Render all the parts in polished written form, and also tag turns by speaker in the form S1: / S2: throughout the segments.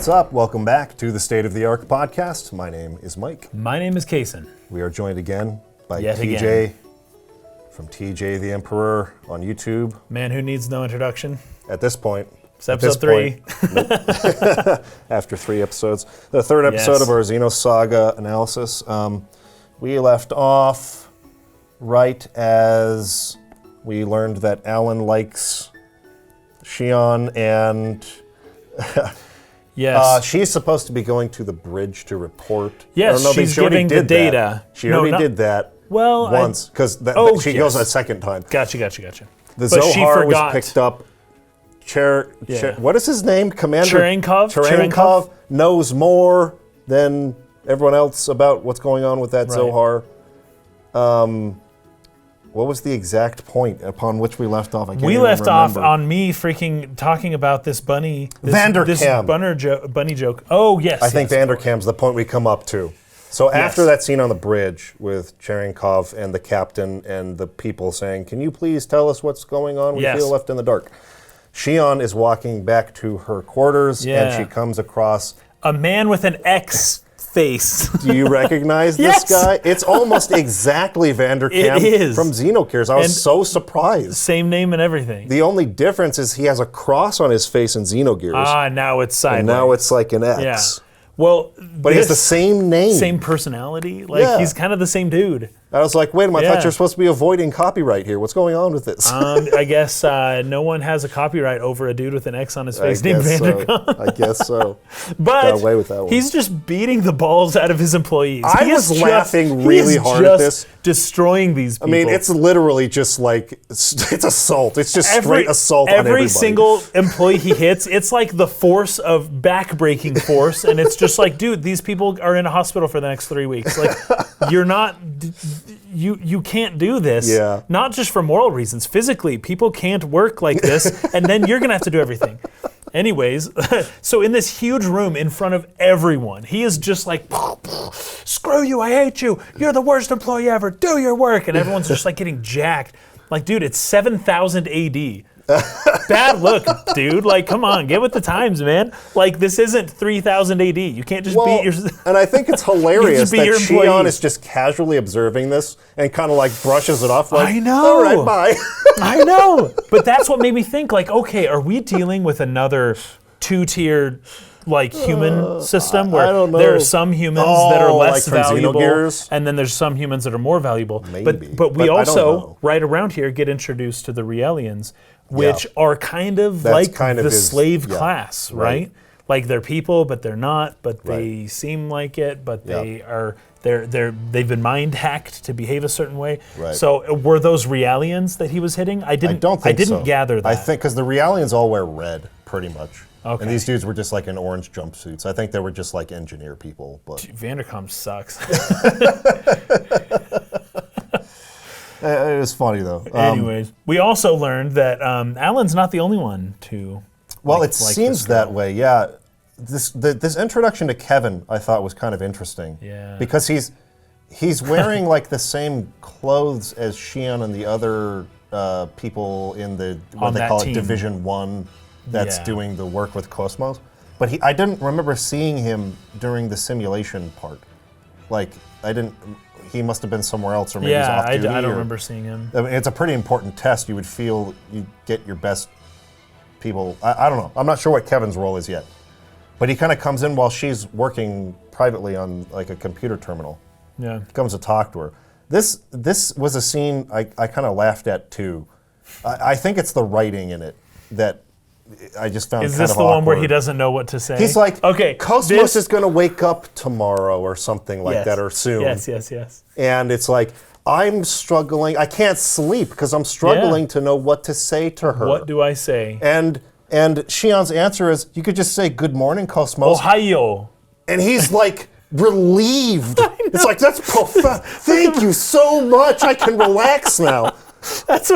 S1: What's up? Welcome back to the State of the Arc podcast. My name is Mike.
S2: My name is Kason.
S1: We are joined again by
S2: Yet
S1: TJ
S2: again.
S1: from TJTheEmperor on YouTube.
S2: Man who needs no introduction.
S1: At this point.
S2: It's episode 3.
S1: Nope. After 3 episodes. The third episode of our Xenosaga analysis. We left off right as we learned that Alan likes Shion and...
S2: Yes.
S1: She's supposed to be going to the bridge to report.
S2: Yes, she's giving the data.
S1: She already did that once, because she goes a second time.
S2: Gotcha.
S1: The Zohar was picked up. What is his name? Commander
S2: Cherenkov
S1: knows more than everyone else about what's going on with that Zohar. What was the exact point upon which we left off?
S2: We left off on me freaking talking about this bunny. This bunny joke. Oh, yes.
S1: I think Vanderkam's the point we come up to. So after that scene on the bridge with Cherenkov and the captain and the people saying, "Can you please tell us what's going on? We feel left in the dark." Shion is walking back to her quarters and she comes across...
S2: a man with an X face.
S1: Do you recognize this guy? It's almost exactly Vanderkam from Xenogears. I was so surprised.
S2: Same name and everything.
S1: The only difference is he has a cross on his face in Xenogears.
S2: Now it's sideways.
S1: And now it's like an X.
S2: Yeah. Well,
S1: but he has the same name.
S2: Same personality. He's kind of the same dude.
S1: I was like, wait a minute, I thought you're supposed to be avoiding copyright here. What's going on with this?
S2: I guess no one has a copyright over a dude with an X on his face named Vanderkam.
S1: I guess so.
S2: But
S1: got away with that one.
S2: He's just beating the balls out of his employees.
S1: I was laughing really hard at this.
S2: Destroying these people.
S1: I mean, it's literally just like, it's assault. It's just straight assault on everybody.
S2: Every single employee he hits, it's like the force of back-breaking force, and it's just like, dude, these people are in a hospital for the next 3 weeks. Like, you're not... You can't do this, not just for moral reasons. Physically, people can't work like this, and then you're going to have to do everything. Anyways, so in this huge room in front of everyone, he is just like, screw you, I hate you, you're the worst employee ever, do your work, and everyone's just like getting jacked. Like, dude, it's 7,000 AD. Bad look, dude. Like, come on, get with the times, man. Like, this isn't 3,000 AD. You can't just beat your...
S1: And I think it's hilarious that Shion is just casually observing this and kind of like brushes it off like,
S2: I know.
S1: All right, bye.
S2: I know. But that's what made me think, like, okay, are we dealing with another 2-tiered like human system where there are some humans that are less valuable and then there's some humans that are more valuable? But we also, right around here, get introduced to the Realians, which are kind of the slave class, right? Like they're people, but they're not, but they seem like it, but they've been mind hacked to behave a certain way. Right. So were those Realians that he was hitting? I didn't gather that.
S1: I think because the Realians all wear red, pretty much.
S2: Okay.
S1: And these dudes were just like in orange jumpsuits. I think they were just like engineer people. But
S2: Vanderkam sucks.
S1: It was funny though.
S2: Anyways, we also learned that Alan's not the only one to.
S1: Well, it seems that way. Yeah. This introduction to Kevin I thought was kind of interesting.
S2: Yeah.
S1: Because he's wearing like the same clothes as Shion and the other people in the what they call it Division 1 that's doing the work with kos-mos. But I didn't remember seeing him during the simulation part. Like he must have been somewhere else or maybe he's off duty.
S2: I don't remember seeing him.
S1: I mean, it's a pretty important test. You would feel you get your best people. I don't know. I'm not sure what Kevin's role is yet. But he kind of comes in while she's working privately on like a computer terminal.
S2: Yeah.
S1: Comes to talk to her. This was a scene I kind of laughed at too. I think it's the writing in it that I just found kind of awkward. Is this the one
S2: where he doesn't know what to say?
S1: He's like, okay, kos-mos is going to wake up tomorrow or something like that, or soon.
S2: Yes.
S1: And it's like, I'm struggling. I can't sleep because I'm struggling to know what to say to her.
S2: What do I say?
S1: And Shion's answer is, you could just say, good morning, kos-mos.
S2: Ohio.
S1: And he's like, relieved. It's like, that's profound. Thank you so much. I can relax now.
S2: This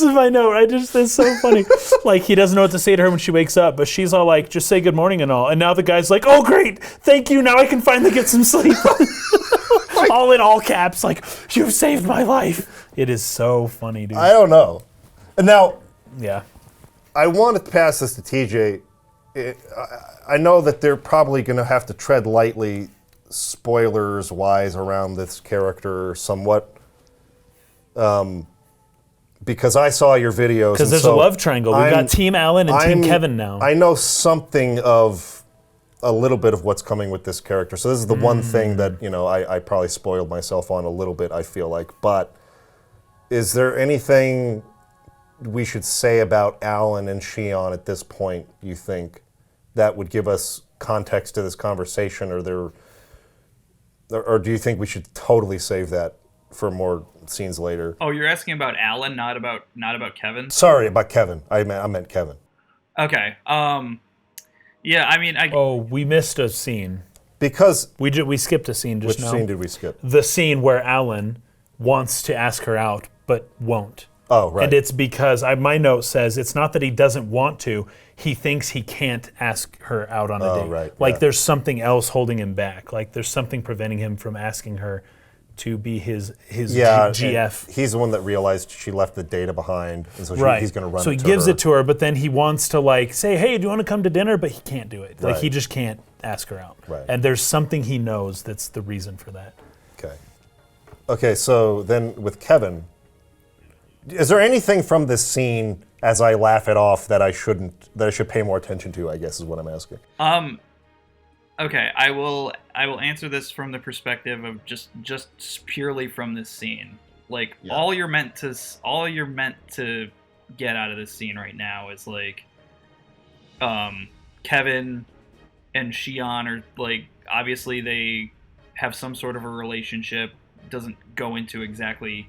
S2: is my note. It's so funny. Like, he doesn't know what to say to her when she wakes up, but she's all like, just say good morning and all. And now the guy's like, oh, great. Thank you. Now I can finally get some sleep. All in all caps, like, you've saved my life. It is so funny, dude.
S1: I don't know. And now,
S2: yeah,
S1: I want to pass this to TJ I know that they're probably going to have to tread lightly, spoilers-wise, around this character somewhat. Because I saw your videos.
S2: Because there's a love triangle. We've got Team Alan and Team Kevin now.
S1: I know something of a little bit of what's coming with this character. So this is the one thing that, I probably spoiled myself on a little bit, I feel like. But is there anything we should say about Alan and Shion at this point, you think, that would give us context to this conversation? Or do you think we should totally save that for more scenes later?
S3: Oh, you're asking about Alan, not about Kevin?
S1: Sorry, about Kevin. I meant Kevin.
S3: Okay. Yeah, I mean,
S2: we missed a scene.
S1: Because
S2: we skipped a scene just now.
S1: Which scene did we skip?
S2: The scene where Alan wants to ask her out, but won't.
S1: Oh, right.
S2: And it's because my note says it's not that he doesn't want to, he thinks he can't ask her out on a date.
S1: Right.
S2: Like there's something else holding him back. Like there's something preventing him from asking her to be his GF.
S1: He's the one that realized she left the data behind, and so he's going to run.
S2: So he gives it to her, but then he wants to say, "Hey, do you want to come to dinner?" But he can't do it. Like he just can't ask her out.
S1: Right.
S2: And there's something he knows that's the reason for that.
S1: Okay. So then with Kevin, is there anything from this scene, as I laugh it off, that I should pay more attention to? I guess is what I'm asking.
S3: Okay, I will answer this from the perspective of just purely from this scene. Like all you're meant to get out of this scene right now is Kevin and Shion are obviously they have some sort of a relationship. Doesn't go into exactly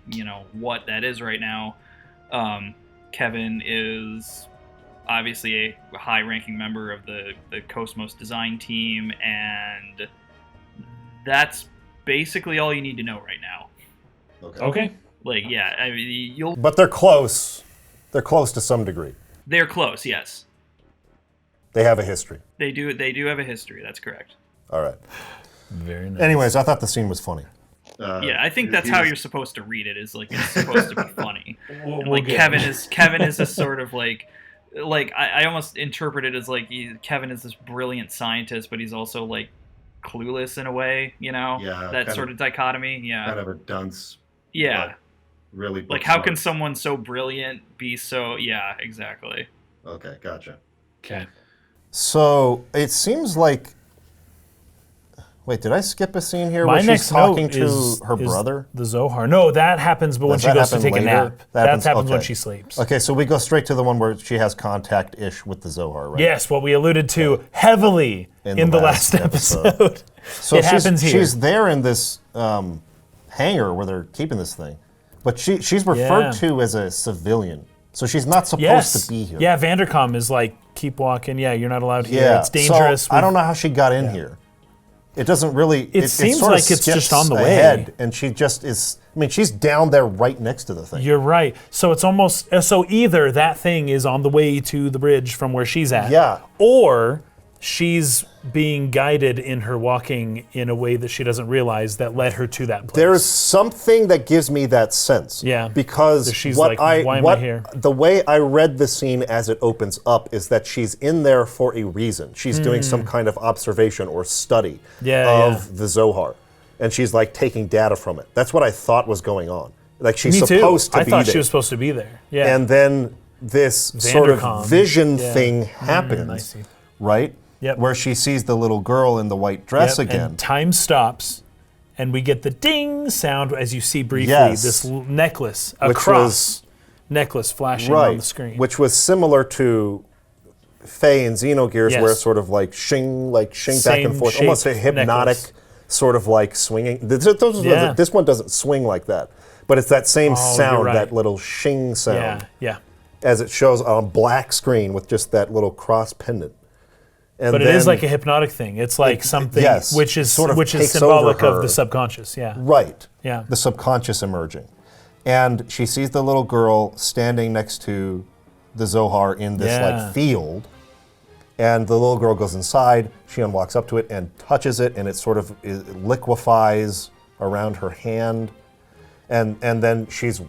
S3: what that is right now. Kevin is obviously a high-ranking member of the kos-mos design team, and that's basically all you need to know right now.
S2: Okay.
S3: I mean,
S1: But they're close. They're close to some degree.
S3: They're close, yes.
S1: They have a history.
S3: They do have a history. That's correct.
S1: All right.
S2: Very nice.
S1: Anyways, I thought the scene was funny.
S3: Yeah, I think that's how you're supposed to read it. Is it's supposed to be funny. Kevin is a sort of I almost interpret it as Kevin is this brilliant scientist, but he's also clueless in a way, that sort of dichotomy. Yeah.
S4: Kind of a dunce.
S3: Yeah.
S4: Really.
S3: How can someone so brilliant be so? Yeah, exactly.
S4: Okay, gotcha.
S2: Okay.
S1: So it seems like. Wait, did I skip a scene here
S2: My
S1: where she's
S2: next
S1: talking
S2: note
S1: to her brother?
S2: The Zohar. No, that happens, but when she goes to take
S1: later?
S2: a nap. That happens when she sleeps.
S1: Okay, so we go straight to the one where she has contact-ish with the Zohar, right?
S2: Yes, what we alluded to heavily in the last episode.
S1: So
S2: it happens here.
S1: She's there in this hangar where they're keeping this thing, but she's referred to as a civilian, so she's not supposed to be here.
S2: Yeah, Vandercom is keep walking. Yeah, you're not allowed here. It's dangerous.
S1: So I don't know how she got in here. It doesn't really.
S2: It seems
S1: sort of
S2: like it's just on the
S1: ahead,
S2: way,
S1: and she just is. I mean, she's down there right next to the thing.
S2: You're right. So it's almost either that thing is on the way to the bridge from where she's at, or she's being guided in her walking in a way that she doesn't realize that led her to that place.
S1: There's something that gives me that sense.
S2: Yeah.
S1: Because
S2: she's why am I here?
S1: The way I read the scene as it opens up is that she's in there for a reason. She's doing some kind of observation or study of the Zohar. And she's taking data from it. That's what I thought was going on. She's supposed to be there.
S2: I thought she was supposed to be there. Yeah.
S1: And then this sort of vision thing happens. I see. Right?
S2: Yep.
S1: Where she sees the little girl in the white dress again.
S2: And time stops, and we get the ding sound as you see briefly this necklace, cross necklace flashing on the screen.
S1: Which was similar to Faye and Xenogears, where it's sort of shing back and forth, almost a hypnotic sort of swinging. This one doesn't swing like that, but it's that same sound, that little shing sound.
S2: Yeah.
S1: As it shows on a black screen with just that little cross pendant.
S2: But it is like a hypnotic thing. It's something which is symbolic of the subconscious. Yeah.
S1: Right.
S2: Yeah.
S1: The subconscious emerging. And she sees the little girl standing next to the Zohar in this field. And the little girl goes inside. Shion walks up to it and touches it, and it sort of liquefies around her hand. And then she's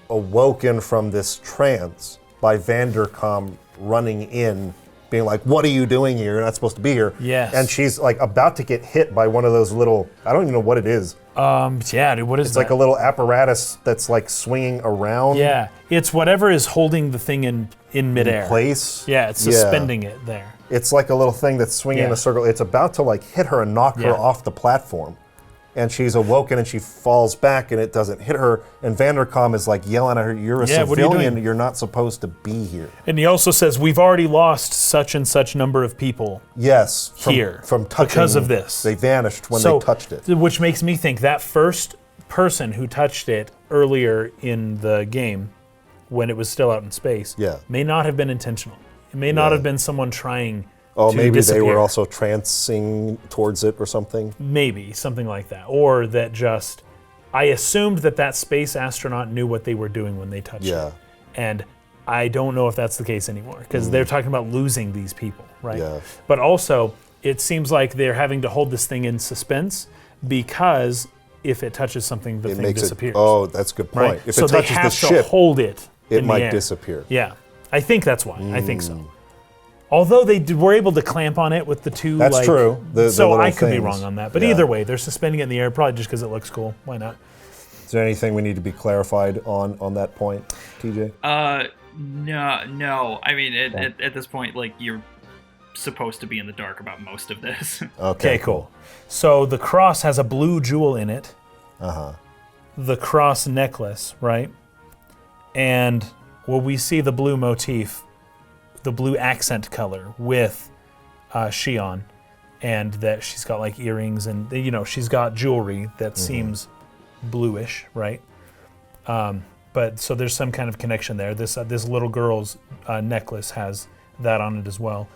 S1: awoken from this trance by Vandercom running in being like, what are you doing here? You're not supposed to be here.
S2: Yes.
S1: And she's like about to get hit by one of those little, I don't even know what it is.
S2: Yeah, dude, what is
S1: It's
S2: that?
S1: like a little apparatus that's like swinging around.
S2: Yeah, it's whatever is holding the thing in midair.
S1: In place.
S2: Yeah, it's suspending it there.
S1: It's like a little thing that's swinging in a circle. It's about to like hit her and knock her off the platform. And she's awoken and she falls back and it doesn't hit her. And Vanderkam is like yelling at her, you're a civilian, you're not supposed to be here.
S2: And he also says, we've already lost such and such number of people.
S1: Yes.
S2: From touching, because of this.
S1: They vanished when they touched it.
S2: Which makes me think that first person who touched it earlier in the game, when it was still out in space, may not have been intentional. It may not have been someone trying to
S1: maybe
S2: disappear.
S1: They were also trancing towards it or something?
S2: Maybe, something like that. Or that just, I assumed that space astronaut knew what they were doing when they touched it. And I don't know if that's the case anymore, because they're talking about losing these people, right?
S1: Yeah.
S2: But also, it seems like they're having to hold this thing in suspense, because if it touches something, the thing disappears.
S1: That's a good point.
S2: Right?
S1: If
S2: so
S1: it touches
S2: they have
S1: the ship,
S2: to hold it
S1: it
S2: in
S1: might
S2: the air.
S1: disappear.
S2: Yeah, I think that's why. I think so. Although they were able to clamp on it with the two.
S1: That's true.
S2: So I could be wrong on that. But either way, they're suspending it in the air, probably just because it looks cool. Why not?
S1: Is there anything we need to be clarified on that point, TJ?
S3: No. I mean, at this point, like, you're supposed to be in the dark about most of this.
S2: Okay, cool. So the cross has a blue jewel in it. The cross necklace, right? And we see the blue motif, the blue accent color with Xion, and that she's got like earrings and she's got jewelry that seems bluish, right? But so there's some kind of connection there. This little girl's necklace has that on it as well.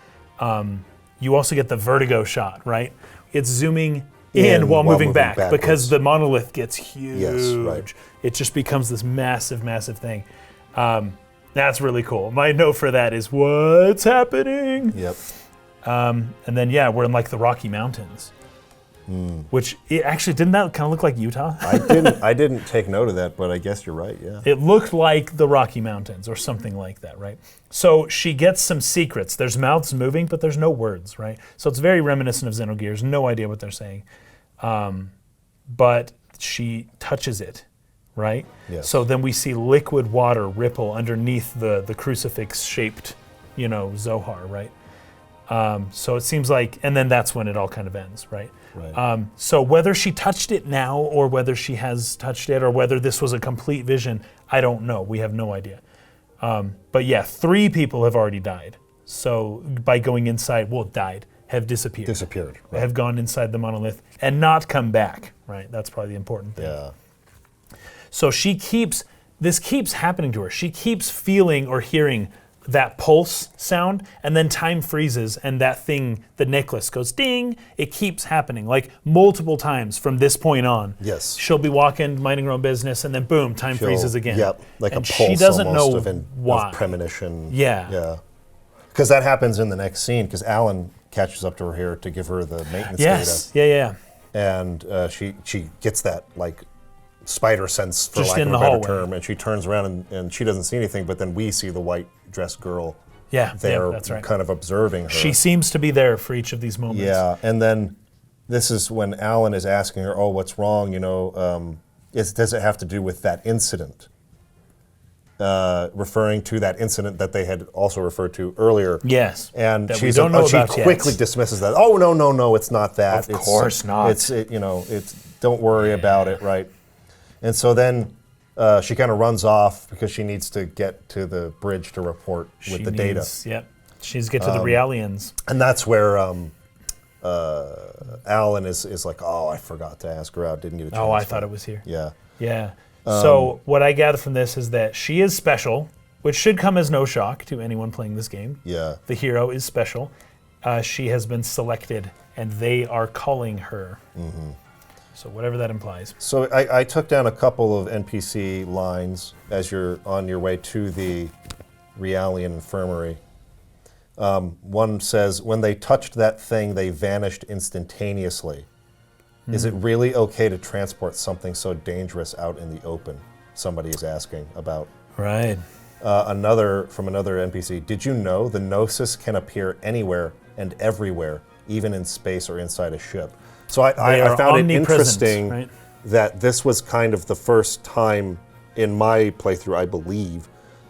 S2: You also get the vertigo shot, right? It's zooming in while moving back because the monolith gets huge.
S1: Yes, right.
S2: It just becomes this massive, massive thing. That's really cool. My note for that is, what's happening?
S1: Yep.
S2: And then, we're in like the Rocky Mountains, which actually, didn't that kind of look like Utah?
S1: I didn't take note of that, but I guess you're right, yeah.
S2: It looked like the Rocky Mountains or something like that, right? So she gets some secrets. There's mouths moving, but there's no words, right? So it's very reminiscent of Xenogears. No idea what they're saying. But she touches it. Right?
S1: Yes.
S2: So then we see liquid water ripple underneath the crucifix-shaped, Zohar, right? So it seems like, and then that's when it all kind of ends, right?
S1: Right.
S2: So whether she touched it now or whether she has touched it or whether this was a complete vision, I don't know. We have no idea. But 3 people have already died. So by going inside, have disappeared.
S1: Right.
S2: Have gone inside the monolith and not come back, right? That's probably the important thing.
S1: Yeah.
S2: So this keeps happening to her. She keeps feeling or hearing that pulse sound, and then time freezes, and that thing, the necklace, goes ding. It keeps happening, like multiple times from this point on.
S1: Yes.
S2: She'll be walking, minding her own business, and then boom, time freezes again.
S1: Yep, like
S2: and
S1: a pulse
S2: she doesn't
S1: almost
S2: know why.
S1: of premonition.
S2: Yeah.
S1: Yeah. Because that happens in the next scene, because Alan catches up to her here to give her the maintenance
S2: Yes.
S1: data.
S2: Yeah.
S1: And she gets that, like, spider sense, for
S2: Just
S1: lack
S2: in
S1: of a
S2: the
S1: better
S2: hallway.
S1: term, and she turns around and she doesn't see anything, but then we see the white dressed girl there,
S2: that's right.
S1: kind of observing her.
S2: She seems to be there for each of these moments.
S1: Yeah, and then this is when Alan is asking her, "Oh, what's wrong? Does it have to do with that incident?" Referring to that incident that they had also referred to earlier.
S2: Yes.
S1: And
S2: she
S1: quickly dismisses that. Oh, no, it's not that.
S2: Of course not.
S1: It's don't worry about it, right? And so then she kind of runs off because she needs to get to the bridge to report with the data.
S2: Yep. She needs to get to the Realians.
S1: And that's where Alan is like, oh, I forgot to ask her out. Didn't get a chance.
S2: Oh, I thought it was here.
S1: Yeah.
S2: Yeah. So what I gather from this is that she is special, which should come as no shock to anyone playing this game.
S1: Yeah.
S2: The hero is special. She has been selected, and they are calling her. Mm-hmm. So whatever that implies.
S1: So I took down a couple of NPC lines as you're on your way to the Realian infirmary. One says, when they touched that thing, they vanished instantaneously. Is it really okay to transport something so dangerous out in the open? Somebody is asking about.
S2: Right.
S1: Another NPC. Did you know the Gnosis can appear anywhere and everywhere, even in space or inside a ship? So I found it interesting
S2: right?
S1: that this was kind of the first time in my playthrough, I believe,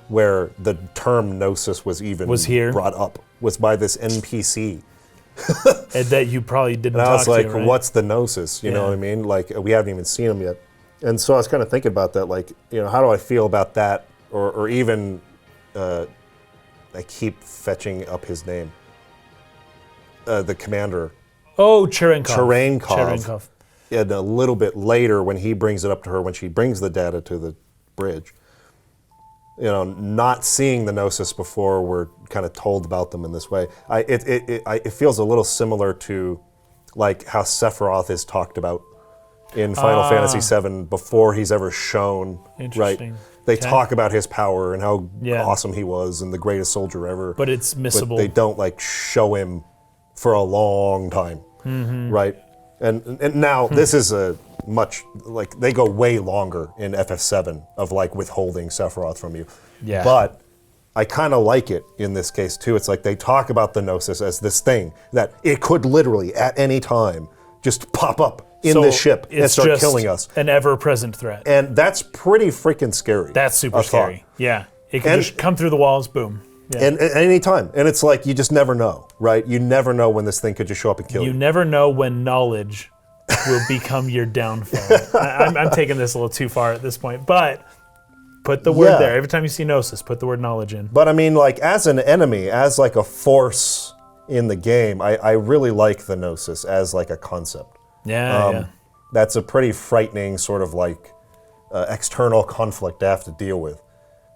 S1: where the term Gnosis was even brought up, was by this NPC.
S2: And that you probably didn't
S1: and
S2: talk
S1: I was like,
S2: to, right?
S1: what's the Gnosis? You know what I mean? Like, we haven't even seen him yet. And so I was kind of thinking about that, like, how do I feel about that? Or even, I keep fetching up his name. The commander.
S2: Oh, Cherenkov.
S1: Cherenkov. And a little bit later, when he brings it up to her, when she brings the data to the bridge, not seeing the Gnosis before we're kind of told about them in this way. It feels a little similar to like how Sephiroth is talked about in Final Fantasy VII before he's ever shown.
S2: Interesting.
S1: Right? They talk about his power and how awesome he was and the greatest soldier ever.
S2: But it's missable.
S1: But they don't like show him for a long time, right? And now this is a much, like, they go way longer in FF7 of like withholding Sephiroth from you.
S2: Yeah.
S1: But I kind of like it in this case too. It's like they talk about the Gnosis as this thing that it could literally at any time just pop up in this ship and start killing us.
S2: An ever-present threat.
S1: And that's pretty freaking scary.
S2: That's super scary. Yeah. It can just come through the walls, boom. Yeah.
S1: And at any time. And it's like, you just never know, right? You never know when this thing could just show up and kill you.
S2: You never know when knowledge will become your downfall. I'm taking this a little too far at this point, but put the word there. Every time you see Gnosis, put the word knowledge in.
S1: But I mean, like, as an enemy, as like a force in the game, I really like the Gnosis as like a concept.
S2: Yeah.
S1: That's a pretty frightening sort of like external conflict to have to deal with,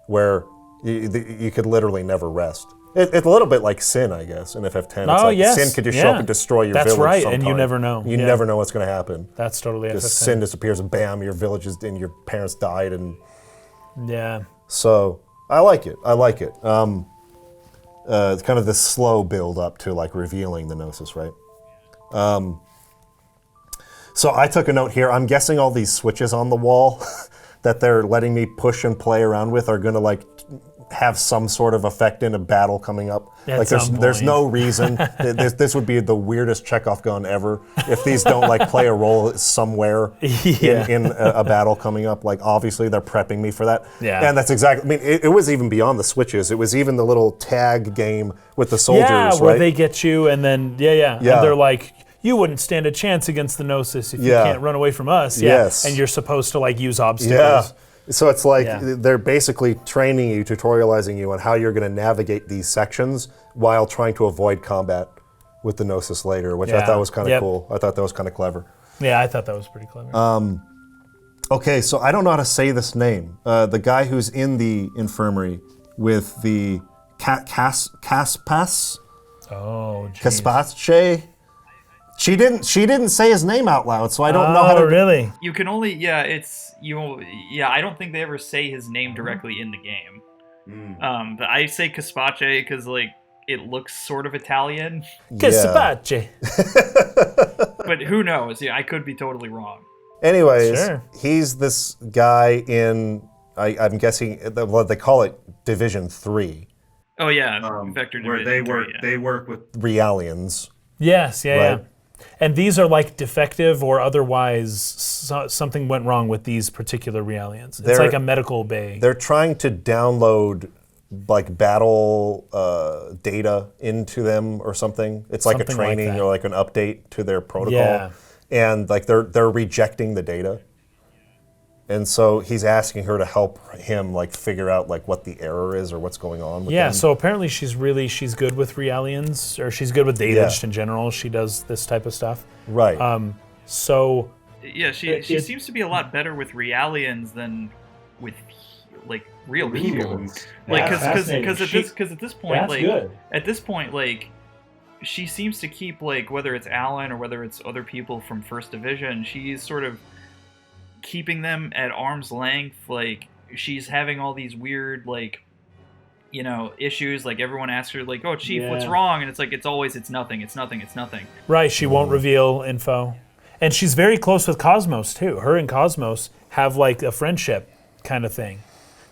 S1: where you could literally never rest. It's a little bit like Sin, I guess, in FF10. It's like Sin could just show up and destroy your village.
S2: That's right,
S1: sometime.
S2: and you never know.
S1: You never know what's going to happen.
S2: That's totally FF10.
S1: Just Sin disappears and bam, your village is, and your parents died. And so I like it. It's kind of this slow build up to like revealing the Gnosis, right? So I took a note here. I'm guessing all these switches on the wall that they're letting me push and play around with are going to like have some sort of effect in a battle coming up. Like there's no reason. This would be the weirdest Chekhov gun ever if these don't like play a role somewhere in a battle coming up. Like obviously they're prepping me for that.
S2: Yeah.
S1: And that's exactly. I mean, it was even beyond the switches. It was even the little tag game with the soldiers.
S2: Yeah, where
S1: right?
S2: they get you and then and they're like, you wouldn't stand a chance against the Gnosis if you can't run away from us.
S1: Yes.
S2: And you're supposed to like use obstacles.
S1: Yeah. So it's like they're basically training you, tutorializing you on how you're going to navigate these sections while trying to avoid combat with the Gnosis later, which I thought was kind of cool. I thought that was kind of clever.
S2: Yeah, I thought that was pretty clever.
S1: Okay, so I don't know how to say this name. The guy who's in the infirmary with the Kaspas?
S2: Oh, geez.
S1: Kaspache? She didn't say his name out loud, so I don't know how to.
S2: Oh, really?
S3: You can only I don't think they ever say his name directly in the game. But I say Cospace because like it looks sort of Italian.
S2: Cospace.
S3: But who knows? Yeah, I could be totally wrong.
S1: Anyways, he's this guy in I'm guessing what they call it Division 3.
S3: Oh yeah, Vector
S4: where
S3: Division
S4: they work with
S1: Realians.
S2: Yes, yeah. And these are like defective or otherwise something went wrong with these particular Realians. It's like a medical bay.
S1: They're trying to download like battle data into them or something. It's like something a training or like an update to their protocol.
S2: Yeah.
S1: And like they're rejecting the data. And so he's asking her to help him like figure out like what the error is or what's going on with them.
S2: So apparently she's good with Realians, or she's good with data just in general. She does this type of stuff.
S1: Right.
S3: She seems to be a lot better with Realians than with like real people. Like because at this point like she seems to keep like whether it's Alan or whether it's other people from First Division, she's sort of keeping them at arm's length. Like she's having all these weird like issues. Like everyone asks her like, oh Chief, what's wrong? And it's like it's nothing.
S2: Right, she won't reveal info. And she's very close with Kos-mos too. Her and Kos-mos have like a friendship kind of thing.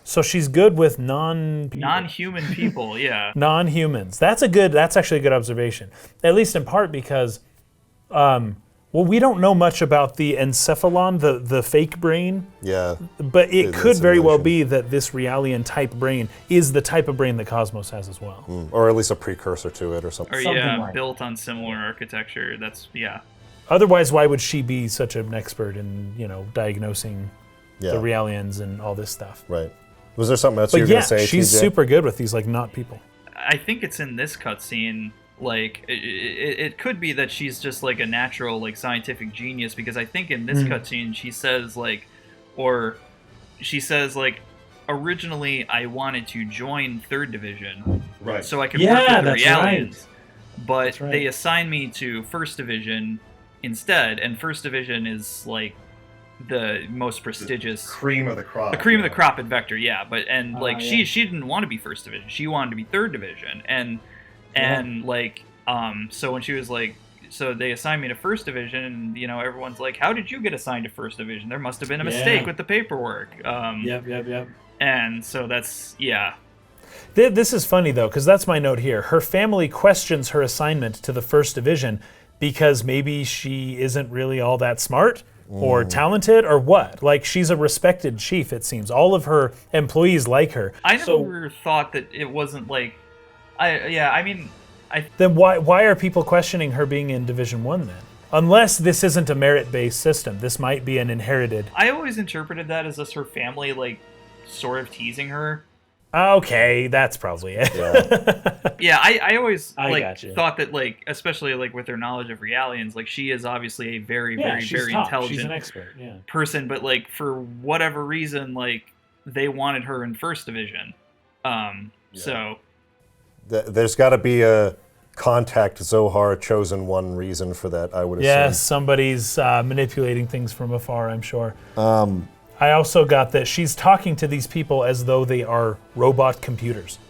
S2: So she's good with non-human
S3: people, yeah.
S2: Non-humans. That's actually a good observation. At least in part because, we don't know much about the encephalon, the fake brain.
S1: Yeah.
S2: But it could very well be that this Realian type brain is the type of brain that Cosmos has as well.
S1: Or at least a precursor to it or something.
S3: Or built on similar architecture.
S2: Otherwise, why would she be such an expert in, diagnosing the Realians and all this stuff?
S1: Right. Was there something else you were going to say,
S2: she's
S1: TJ?
S2: super good with these, not people.
S3: I think it's in this cutscene, it could be that she's just, a natural, scientific genius, because I think in this cutscene she says, originally I wanted to join 3rd Division so I could work with the Realians, but they assigned me to 1st Division instead, and 1st Division is, the most prestigious
S4: cream of the crop.
S3: The cream of the crop at Vector, yeah. But she didn't want to be 1st Division. She wanted to be 3rd Division. So when she was so they assigned me to 1st Division, and everyone's like, how did you get assigned to 1st Division? There must have been a mistake with the paperwork.
S2: Yep.
S3: And so that's
S2: This is funny though, because that's my note here. Her family questions her assignment to the 1st Division because maybe she isn't really all that smart. Or talented, or what? She's a respected chief, it seems. All of her employees like her.
S3: I never thought that it wasn't
S2: Then why are people questioning her being in Division 1 then? Unless this isn't a merit-based system. This might be an inherited...
S3: I always interpreted that as just her family, sort of teasing her.
S2: Okay, that's probably it.
S3: Yeah, I always thought that especially with her knowledge of Realians, she is obviously a very very intelligent
S2: she's an expert,
S3: person, but for whatever reason they wanted her in 1st Division. So
S1: there's got to be a contact Zohar chosen one reason for that, I would assume.
S2: Yes, somebody's manipulating things from afar, I'm sure. I also got that she's talking to these people as though they are robot computers.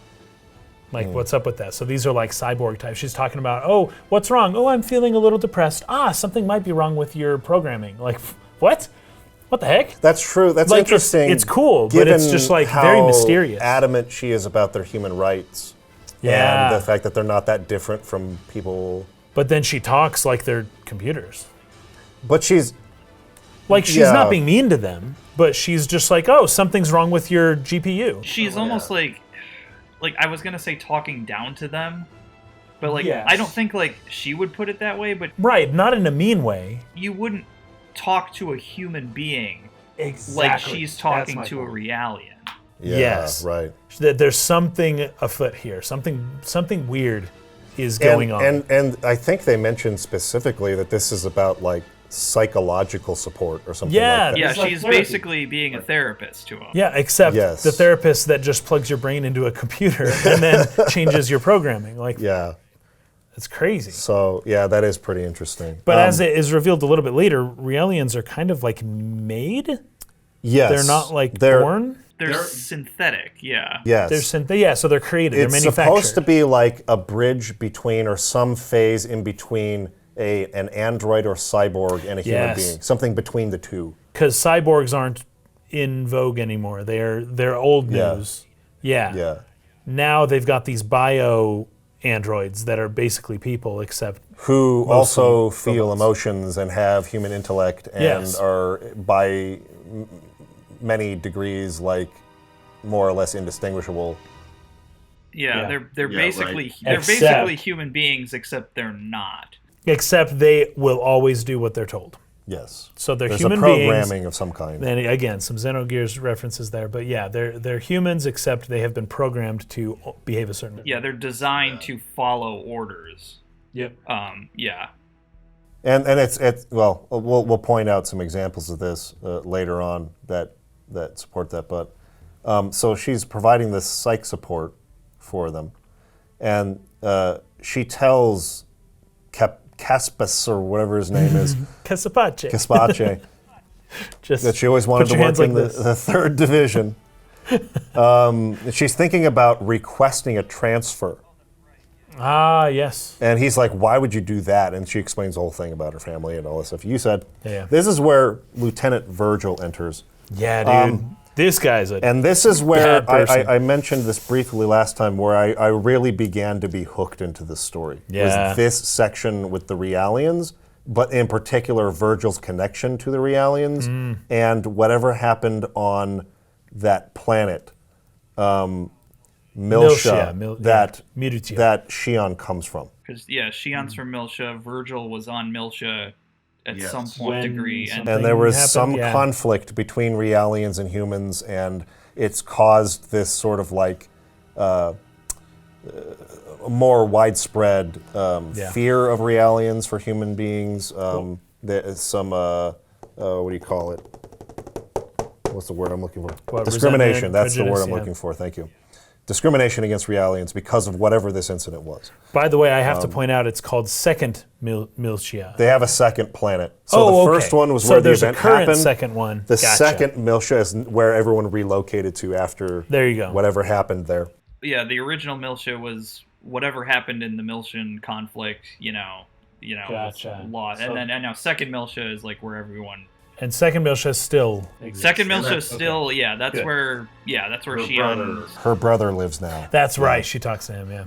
S2: What's up with that? So these are cyborg types. She's talking about, oh, what's wrong? Oh, I'm feeling a little depressed. Something might be wrong with your programming. What? What the heck?
S1: That's true. That's interesting.
S2: It's cool, but it's just very mysterious.
S1: How adamant she is about their human rights.
S2: Yeah.
S1: And the fact that they're not that different from people.
S2: But then she talks like they're computers.
S1: But she's...
S2: she's not being mean to them, but she's just oh, something's wrong with your GPU.
S3: She's almost I was going to say talking down to them, but I don't think she would put it that way, but...
S2: Right, not in a mean way.
S3: You wouldn't talk to a human being
S2: exactly.
S3: She's talking to a Realian.
S1: Yeah,
S2: yes.
S1: Right.
S2: There's something afoot here. Something weird is going on.
S1: And I think they mentioned specifically that this is about psychological support or something
S2: like
S1: that.
S3: Yeah, she's basically being a therapist to him.
S2: Yeah, except the therapist that just plugs your brain into a computer and then changes your programming. It's crazy.
S1: So, yeah, that is pretty interesting.
S2: But as it is revealed a little bit later, Realians are kind of made?
S1: Yes.
S2: They're not born?
S3: They're synthetic, yeah.
S1: Yes.
S2: So they're created, they're manufactured.
S1: It's supposed to be a bridge between or some phase in between an android or cyborg and a human being. Something between the two.
S2: Because cyborgs aren't in vogue anymore. They're old news. Yeah. Now they've got these bio androids that are basically people, except
S1: who also feel emotions and have human intellect and are by many degrees more or less indistinguishable.
S3: Yeah, they're basically human beings, except they're not.
S2: Except they will always do what they're told.
S1: Yes.
S2: So they're
S1: There's
S2: human
S1: a
S2: beings.
S1: programming of some kind.
S2: And again, some Xenogears references there, but they're humans, except they have been programmed to behave a certain way.
S3: Yeah, they're designed to follow orders.
S2: Yep.
S3: Yeah.
S1: And it's we'll point out some examples of this later on that support that. But so she's providing this psych support for them, and she tells Caspus or whatever his name is, Caspace, that she always wanted to work in the 3rd Division. She's thinking about requesting a transfer.
S2: Ah, yes.
S1: And he's like, why would you do that? And she explains the whole thing about her family and all this stuff. You said,
S2: Yeah.
S1: This is where Lieutenant Virgil enters.
S2: Yeah, dude. This guy's a
S1: And this is where
S2: bad person.
S1: I mentioned this briefly last time, where I really began to be hooked into this story.
S2: Yeah.
S1: Was this section with the Realians, but in particular Virgil's connection to the Realians and whatever happened on that planet, Miltia, that Xion comes from.
S3: Because Shion's from Miltia. Virgil was on Miltia at
S4: Yes.
S3: some point degree, and
S1: And there was
S2: happened,
S1: some
S2: yeah.
S1: conflict between Realians and humans, and it's caused this sort of like more widespread fear of Realians for human beings. There's some, what do you call it? What's the word I'm looking for?
S2: What,
S1: discrimination. That's the word
S2: prejudice,
S1: I'm
S2: yeah.
S1: looking for. Thank you. Discrimination against Realians because of whatever this incident was.
S2: By the way, I have to point out it's called Second Miltia.
S1: They have a second planet. So the first one was where the event
S2: current
S1: happened.
S2: Second one.
S1: The
S2: Gotcha.
S1: second Miltia is where everyone relocated to after
S2: There you go.
S1: whatever happened there.
S3: Yeah, the original Miltia was whatever happened in the Miltian conflict.
S2: Gotcha.
S3: Was lost,
S2: So-
S3: and now Second Miltia is like where everyone.
S2: And Second Miltia still exists.
S3: Second Miltia is
S4: Okay.
S3: still that's
S4: Good.
S3: where
S4: Her
S3: Shion.
S4: brother.
S1: Her brother lives now.
S2: That's right. She talks to him. Yeah.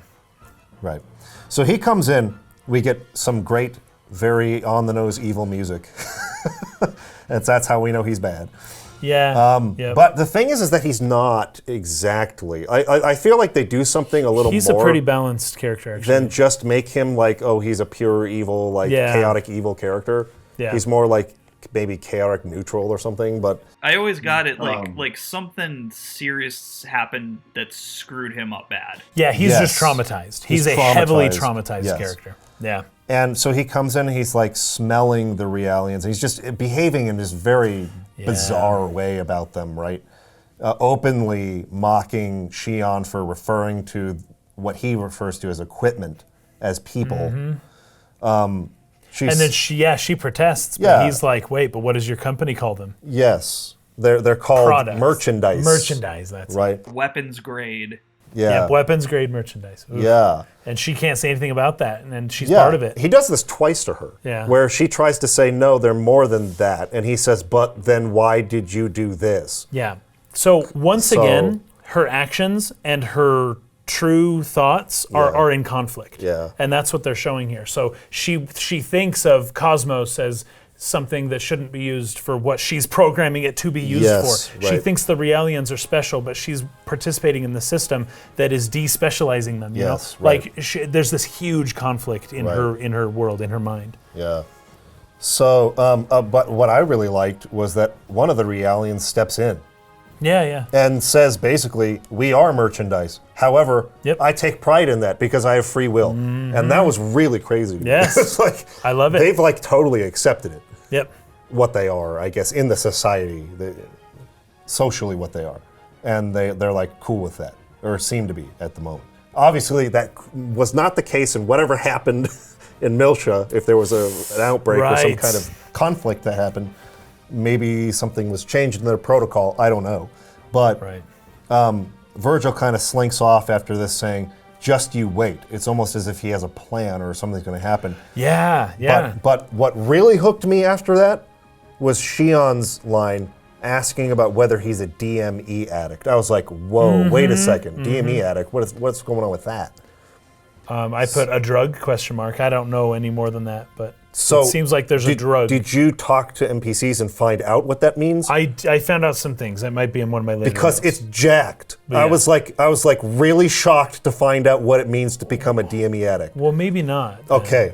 S1: Right. So he comes in. We get some great, very on-the-nose evil music. That's how we know he's bad.
S2: Yeah. Yep.
S1: But the thing is that he's not exactly. I feel like they do something a little
S2: He's
S1: more
S2: a pretty balanced character, actually.
S1: than just make him like, oh, he's a pure evil, like
S2: Yeah.
S1: chaotic evil character.
S2: Yeah.
S1: He's more like maybe chaotic neutral or something. But
S3: I always got it like something serious happened that screwed him up bad.
S2: Yeah, he's
S1: Yes.
S2: just traumatized. He's
S1: He's
S2: a heavily
S1: traumatized.
S2: traumatized
S1: Yes.
S2: character. Yeah.
S1: and so he comes in and he's like smelling the Realians. And he's just behaving in this very bizarre way about them, right? Openly mocking Shion for referring to what he refers to as equipment as people. She's,
S2: And then she protests, but
S1: Yeah.
S2: he's like, wait, but what does your company call them?
S1: yes, they're called
S2: Products.
S1: merchandise.
S2: Merchandise, that's it.
S1: Right?
S3: Weapons grade.
S1: Yeah.
S2: Weapons grade merchandise. Oof.
S1: Yeah.
S2: And she can't say anything about that, and then she's
S1: Yeah.
S2: part of it.
S1: He does this twice to her.
S2: Yeah.
S1: Where she tries to say, no, they're more than that. And he says, but then why did you do this?
S2: Yeah. So once again, her actions and her true thoughts are in conflict.
S1: Yeah.
S2: And that's what they're showing here. So she thinks of kos-mos as something that shouldn't be used for what she's programming it to be used
S1: Yes,
S2: for. She
S1: right.
S2: thinks the Realians are special, but she's participating in the system that is despecializing them. You
S1: Yes,
S2: know?
S1: right.
S2: Like there's this huge conflict in
S1: Right.
S2: her world, in her mind.
S1: Yeah. So, but what I really liked was that one of the Realians steps in
S2: Yeah.
S1: and says basically, we are merchandise. However,
S2: Yep.
S1: I take pride in that because I have free will. And that was really crazy. to me.
S2: Yes.
S1: It's like,
S2: I love it.
S1: They've like totally accepted it,
S2: Yep.
S1: what they are, I guess, in the society, socially what they are. And they're like cool with that, or seem to be at the moment. Obviously, that was not the case in whatever happened in Miltia. If there was an outbreak or some
S2: Right.
S1: kind of conflict that happened, maybe something was changed in their protocol. I don't know. But
S2: Right.
S1: Virgil kind of slinks off after this saying, just you wait. It's almost as if he has a plan or something's going to happen.
S2: Yeah.
S1: But what really hooked me after that was Shion's line asking about whether he's a DME addict. I was like, whoa, wait a second. DME addict? What's going on with that?
S2: I put a drug question mark. I don't know any more than that, but
S1: So
S2: it seems like there's a drug.
S1: Did you talk to NPCs and find out what that means?
S2: I found out some things. That might be in one of my later
S1: Because
S2: notes.
S1: it's jacked.
S2: Yeah.
S1: I was like really shocked to find out what it means to become a DME addict.
S2: Well, maybe not.
S1: Okay.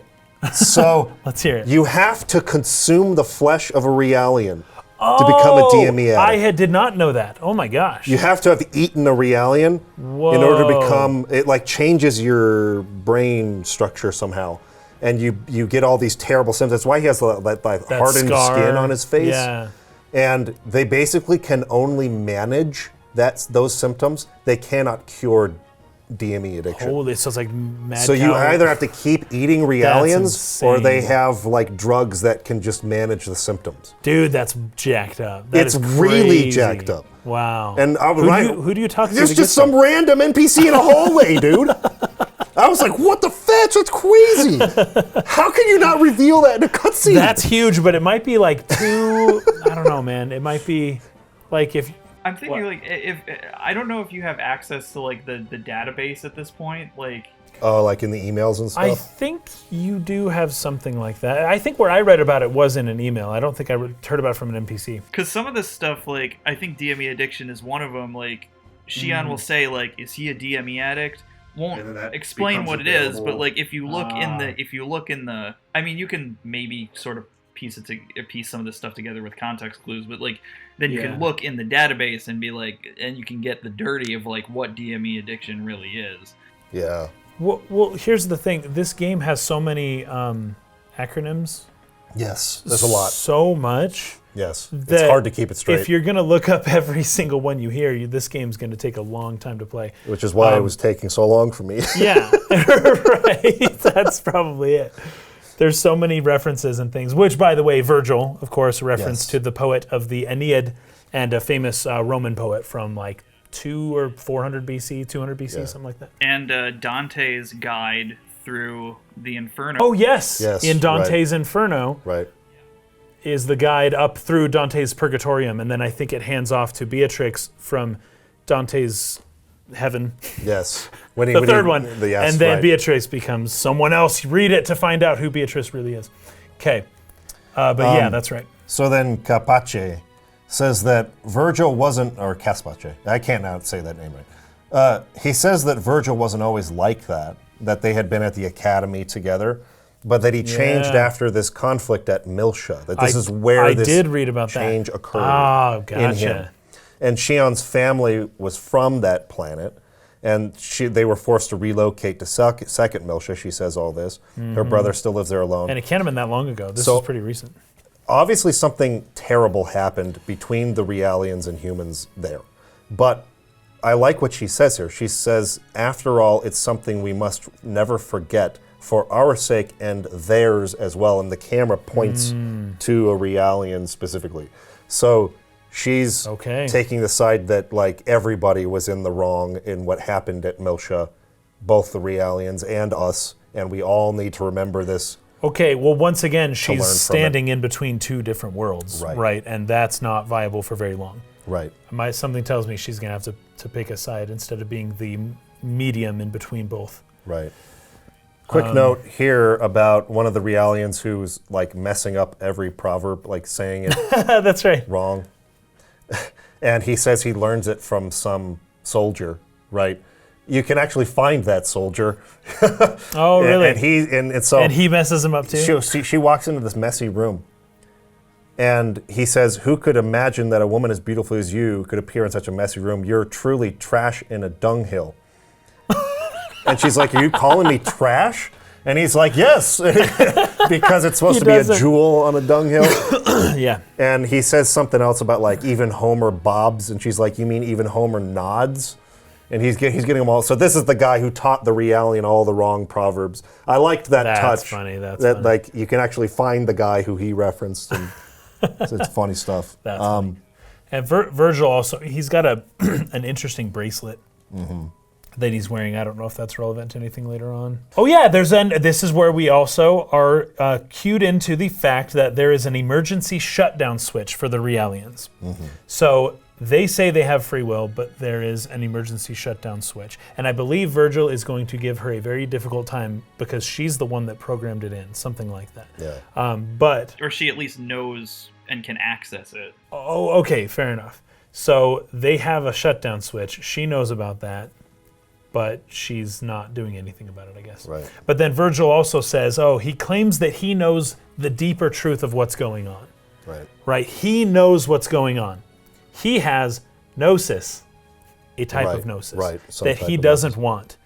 S1: So
S2: Let's hear it.
S1: you have to consume the flesh of a Realian to become a DME addict.
S2: I did not know that. Oh my gosh.
S1: You have to have eaten a Realian in order to become. It like changes your brain structure somehow, and you get all these terrible symptoms. That's why he has that hardened
S2: scar.
S1: skin on his face.
S2: Yeah.
S1: And they basically can only manage those symptoms. They cannot cure DME addiction.
S2: Holy, so it's like mad
S1: So you
S2: cow.
S1: either have to keep eating Realians, or they
S2: insane.
S1: have like drugs that can just manage the symptoms.
S2: Dude, that's jacked up. That
S1: It's
S2: is
S1: really
S2: crazy.
S1: jacked up.
S2: Wow.
S1: And I was
S2: who do you talk to?
S1: There's
S2: to
S1: just
S2: get
S1: some random NPC in a hallway, dude. I was like, what the fetch? That's crazy. How can you not reveal that in a cutscene?
S2: That's huge, but it might be like too. I don't know, man. It might be like if
S3: I'm thinking like if I don't know if you have access to like the database at this point, like.
S1: Oh, like in the emails and stuff?
S2: I think you do have something like that. I think where I read about it was in an email. I don't think I heard about it from an NPC.
S3: Because some of this stuff, like, I think DME addiction is one of them. Like, Xion will say, like, is he a DME addict? Won't explain what it is, but like if you look in the, I mean, you can maybe sort of piece some of this stuff together with context clues, but like then you can look in the database and be like, and you can get the dirty of like what DME addiction really is.
S1: Yeah.
S2: Well, here's the thing. This game has so many acronyms.
S1: Yes, there's a lot.
S2: So much.
S1: Yes, it's hard to keep it straight.
S2: If you're going to look up every single one you hear, this game's going to take a long time to play.
S1: Which is why it was taking so long for me.
S2: Yeah, right. That's probably it. There's so many references and things, which, by the way, Virgil, of course, a reference to the poet of the Aeneid and a famous Roman poet from like 200 or 400 BC, 200 BC, something like that.
S3: And Dante's guide through the Inferno.
S2: Oh, yes. In Dante's Inferno.
S1: Right.
S2: Is the guide up through Dante's Purgatorium, and then I think it hands off to Beatrix from Dante's Heaven.
S1: Yes.
S2: The third one. And then Beatrix becomes someone else. Read it to find out who Beatrice really is. Okay. But yeah, that's right.
S1: So then Capace says that Virgil wasn't, or Caspace, I can't now say that name right. He says that Virgil wasn't always like that they had been at the academy together, but that he changed after this conflict at Miltia. That this is where this
S2: did read about
S1: change occurred.
S2: Oh, gotcha.
S1: In him. And Xion's family was from that planet, and they were forced to relocate to second Miltia. She says all this. Her brother still lives there alone.
S2: And it can't have been that long ago. This is pretty recent.
S1: Obviously, something terrible happened between the Realians and humans there. But I like what she says here. She says, after all, it's something we must never forget for our sake and theirs as well. And the camera points to a Realian specifically. So she's taking the side that like everybody was in the wrong in what happened at Miltia, both the Realians and us, and we all need to remember this.
S2: Okay, well, once again, she's standing in between two different worlds, right? And that's not viable for very long.
S1: Right.
S2: Something tells me she's going to have to pick a side instead of being the medium in between both.
S1: Right. Quick note here about one of the Realians who's like messing up every proverb, like saying it
S2: that's right.
S1: wrong. And he says he learns it from some soldier, right? You can actually find that soldier.
S2: Oh, really?
S1: And
S2: he messes him up too?
S1: She walks into this messy room. And he says, who could imagine that a woman as beautiful as you could appear in such a messy room? You're truly trash in a dunghill. And she's like, are you calling me trash? And he's like, yes, because it's supposed to be a jewel on a dunghill.
S2: Yeah.
S1: And he says something else about like even Homer bobs. And she's like, you mean even Homer nods? And he's getting them all. So this is the guy who taught the Realian all the wrong proverbs. I liked that touch.
S2: That's funny.
S1: Like you can actually find the guy who he referenced. And it's funny stuff.
S2: That's funny. And Virgil also, he's got an interesting bracelet that he's wearing. I don't know if that's relevant to anything later on. Oh yeah, this is where we also are cued into the fact that there is an emergency shutdown switch for the Realians. So they say they have free will, but there is an emergency shutdown switch. And I believe Virgil is going to give her a very difficult time because she's the one that programmed it in, something like that.
S1: Yeah.
S3: Or she at least knows and can access it.
S2: Oh, okay, fair enough. So they have a shutdown switch. She knows about that, but she's not doing anything about it, I guess.
S1: Right.
S2: But then Virgil also says, he claims that he knows the deeper truth of what's going on.
S1: Right.
S2: Right? He knows what's going on. He has Gnosis, a type of Gnosis that he doesn't want.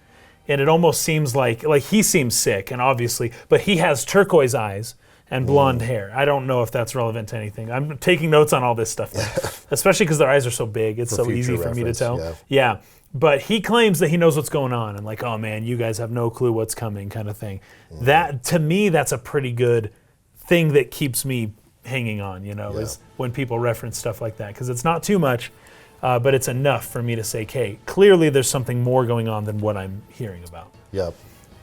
S2: And it almost seems like he seems sick, and obviously, but he has turquoise eyes and blonde hair. I don't know if that's relevant to anything. I'm taking notes on all this stuff, especially because their eyes are so big. It's so easy for me to tell. Yeah. But he claims that he knows what's going on, and like, oh man, you guys have no clue what's coming, kind of thing. That, to me, that's a pretty good thing that keeps me hanging on, is when people reference stuff like that, because it's not too much, but it's enough for me to say, okay, clearly there's something more going on than what I'm hearing about.
S1: Yep.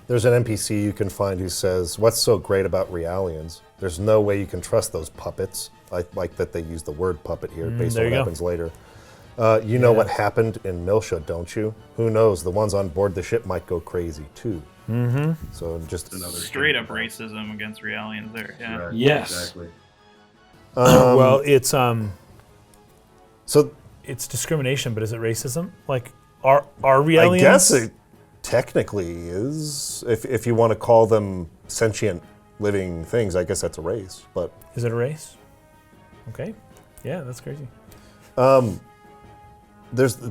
S1: There's an NPC you can find who says, what's so great about Realians? There's no way you can trust those puppets. I like that they use the word puppet here based on what happens later. You know what happened in Milsha, don't you? Who knows? The ones on board the ship might go crazy too. Mm-hmm. So just
S4: Another
S3: straight up racism against Realians there. Yeah.
S4: Right,
S2: Yes.
S4: Exactly.
S2: Well, it's
S1: so
S2: it's discrimination, but is it racism? Like, are Realians?
S1: I guess it technically is. If you want to call them sentient living things, I guess that's a race. But
S2: Is it a race? Okay. Yeah, that's crazy.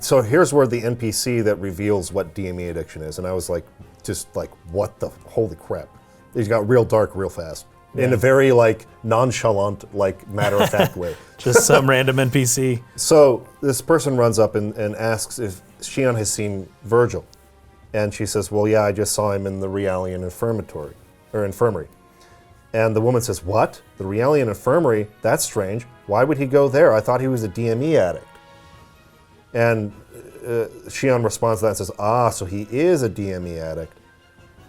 S1: So here's where the NPC that reveals what DME addiction is, and I was like, just like, what the holy crap? He's got real dark, real fast, in a very like nonchalant, like matter of fact way.
S2: Just some random NPC.
S1: So this person runs up and asks if Shion has seen Virgil, and she says, "Well, yeah, I just saw him in the Realian infirmary." And the woman says, "What? The Realian infirmary? That's strange. Why would he go there? I thought he was a DME addict." And Shion responds to that and says, so he is a DME addict.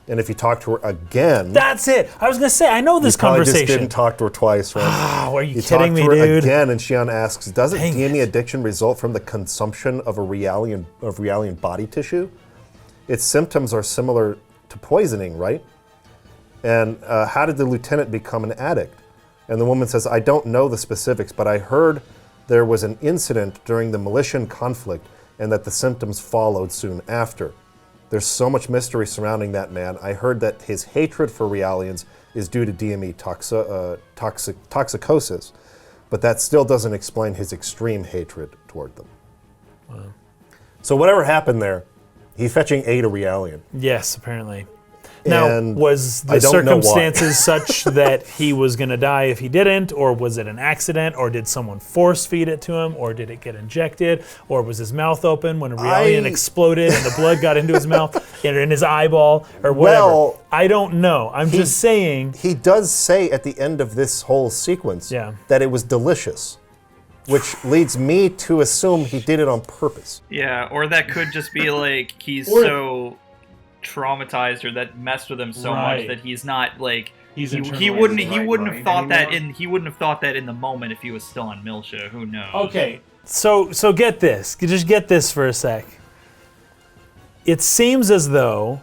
S1: And if you talk to her again...
S2: That's it! I was going to say, I know this conversation.
S1: You just didn't talk to her twice, right?
S2: Are you
S1: You
S2: kidding
S1: talk
S2: me,
S1: to her
S2: dude?
S1: again, and Shion asks, doesn't
S2: Dang
S1: DME
S2: it.
S1: addiction result from the consumption of Realian body tissue? Its symptoms are similar to poisoning, right? And how did the lieutenant become an addict? And the woman says, I don't know the specifics, but I heard there was an incident during the Militian conflict and that the symptoms followed soon after. There's so much mystery surrounding that man. I heard that his hatred for Realians is due to DME toxicosis, but that still doesn't explain his extreme hatred toward them.
S2: Wow.
S1: So whatever happened there, he's fetching aid to Realian.
S2: Yes, apparently. Now,
S1: And
S2: was
S1: I
S2: the
S1: don't know why.
S2: circumstances such that he was going to die if he didn't, or was it an accident, or did someone force feed it to him, or did it get injected, or was his mouth open when a Realian exploded and the blood got into his mouth and in his eyeball, or whatever?
S1: Well,
S2: I don't know. I'm just saying.
S1: He does say at the end of this whole sequence that it was delicious, which leads me to assume he did it on purpose.
S3: Yeah, or that could just be like he's so traumatized or that messed with him so much that he's not like he wouldn't have thought that in the moment if he was still on Milsha. Who knows?
S2: Okay, so get this. Just get this for a sec. It seems as though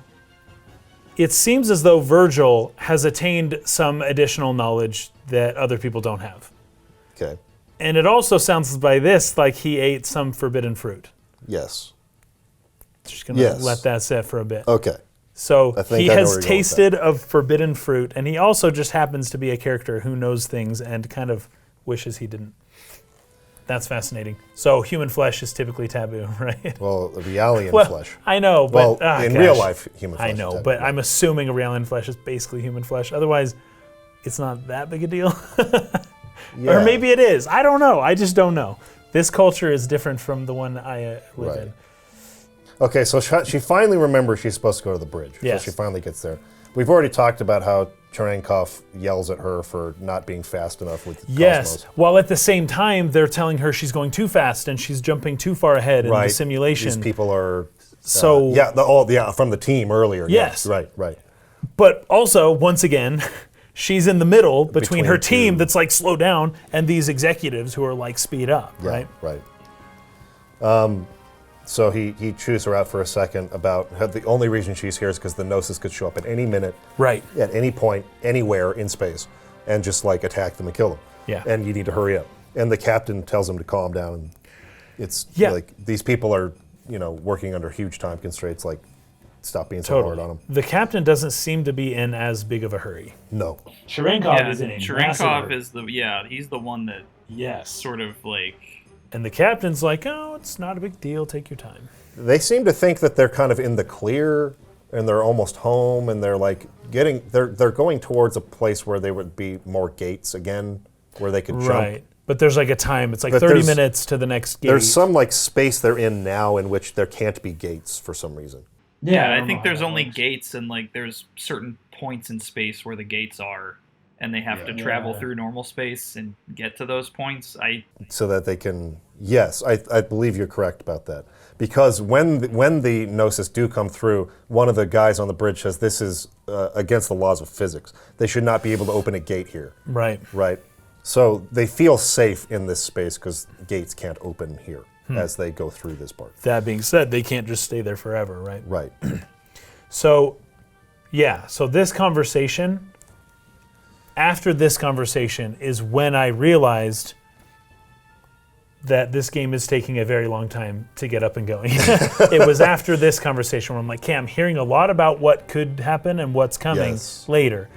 S2: Virgil has attained some additional knowledge that other people don't have.
S1: Okay.
S2: And it also sounds by this like he ate some forbidden fruit.
S1: Yes.
S2: Just gonna let that sit for a bit.
S1: Okay.
S2: So he
S1: I know
S2: has
S1: where you're going with
S2: tasted of forbidden fruit, and he also just happens to be a character who knows things and kind of wishes he didn't. That's fascinating. So human flesh is typically taboo, right?
S1: Well, the Realian flesh.
S2: I know, but
S1: in real life, human flesh.
S2: I know,
S1: is taboo.
S2: but I'm assuming a Realian flesh is basically human flesh. Otherwise, it's not that big a deal. Or maybe it is. I don't know. I just don't know. This culture is different from the one I live in.
S1: Okay, so she finally remembers she's supposed to go to the bridge.
S2: Yes.
S1: So she finally gets there. We've already talked about how Cherenkov yells at her for not being fast enough with
S2: Yes,
S1: Kos-mos.
S2: while at the same time, they're telling her she's going too fast and she's jumping too far ahead in the simulation.
S1: These people are...
S2: So
S1: from the team earlier.
S2: Yes.
S1: Right.
S2: But also, once again, she's in the middle between her team
S1: two.
S2: that's like slow down and these executives who are like speed up, right?
S1: Right. So he chews her out for a second about how the only reason she's here is because the Gnosis could show up at any minute,
S2: Right.
S1: at any point, anywhere in space, and just like attack them and kill them.
S2: Yeah.
S1: And you need to hurry up. And the captain tells him to calm down. And it's like these people are, working under huge time constraints. Like, stop being so hard on them.
S2: The captain doesn't seem to be in as big of a hurry.
S1: No.
S2: Cherenkov is in a massive
S3: Cherenkov
S2: hurry.
S3: is he's the one that sort of like.
S2: And the captain's like, oh, it's not a big deal. Take your time.
S1: They seem to think that they're kind of in the clear and they're almost home and they're like they're going towards a place where there would be more gates again where they could jump.
S2: Right. But there's like a time. It's like 30 minutes to the next gate.
S1: There's some like space they're in now in which there can't be gates for some reason.
S3: Yeah, I think there's only gates and like there's certain points in space where the gates are. And they have to travel through normal space and get to those points.
S1: So that they can, yes, I believe you're correct about that. Because when the Gnosis do come through, one of the guys on the bridge says this is against the laws of physics. They should not be able to open a gate here.
S2: Right.
S1: So they feel safe in this space because gates can't open here. as they go through this part.
S2: That being said, they can't just stay there forever, right?
S1: Right.
S2: So, so this conversation, after this conversation is when I realized that this game is taking a very long time to get up and going. It was after this conversation where I'm like, okay, I'm hearing a lot about what could happen and what's coming later,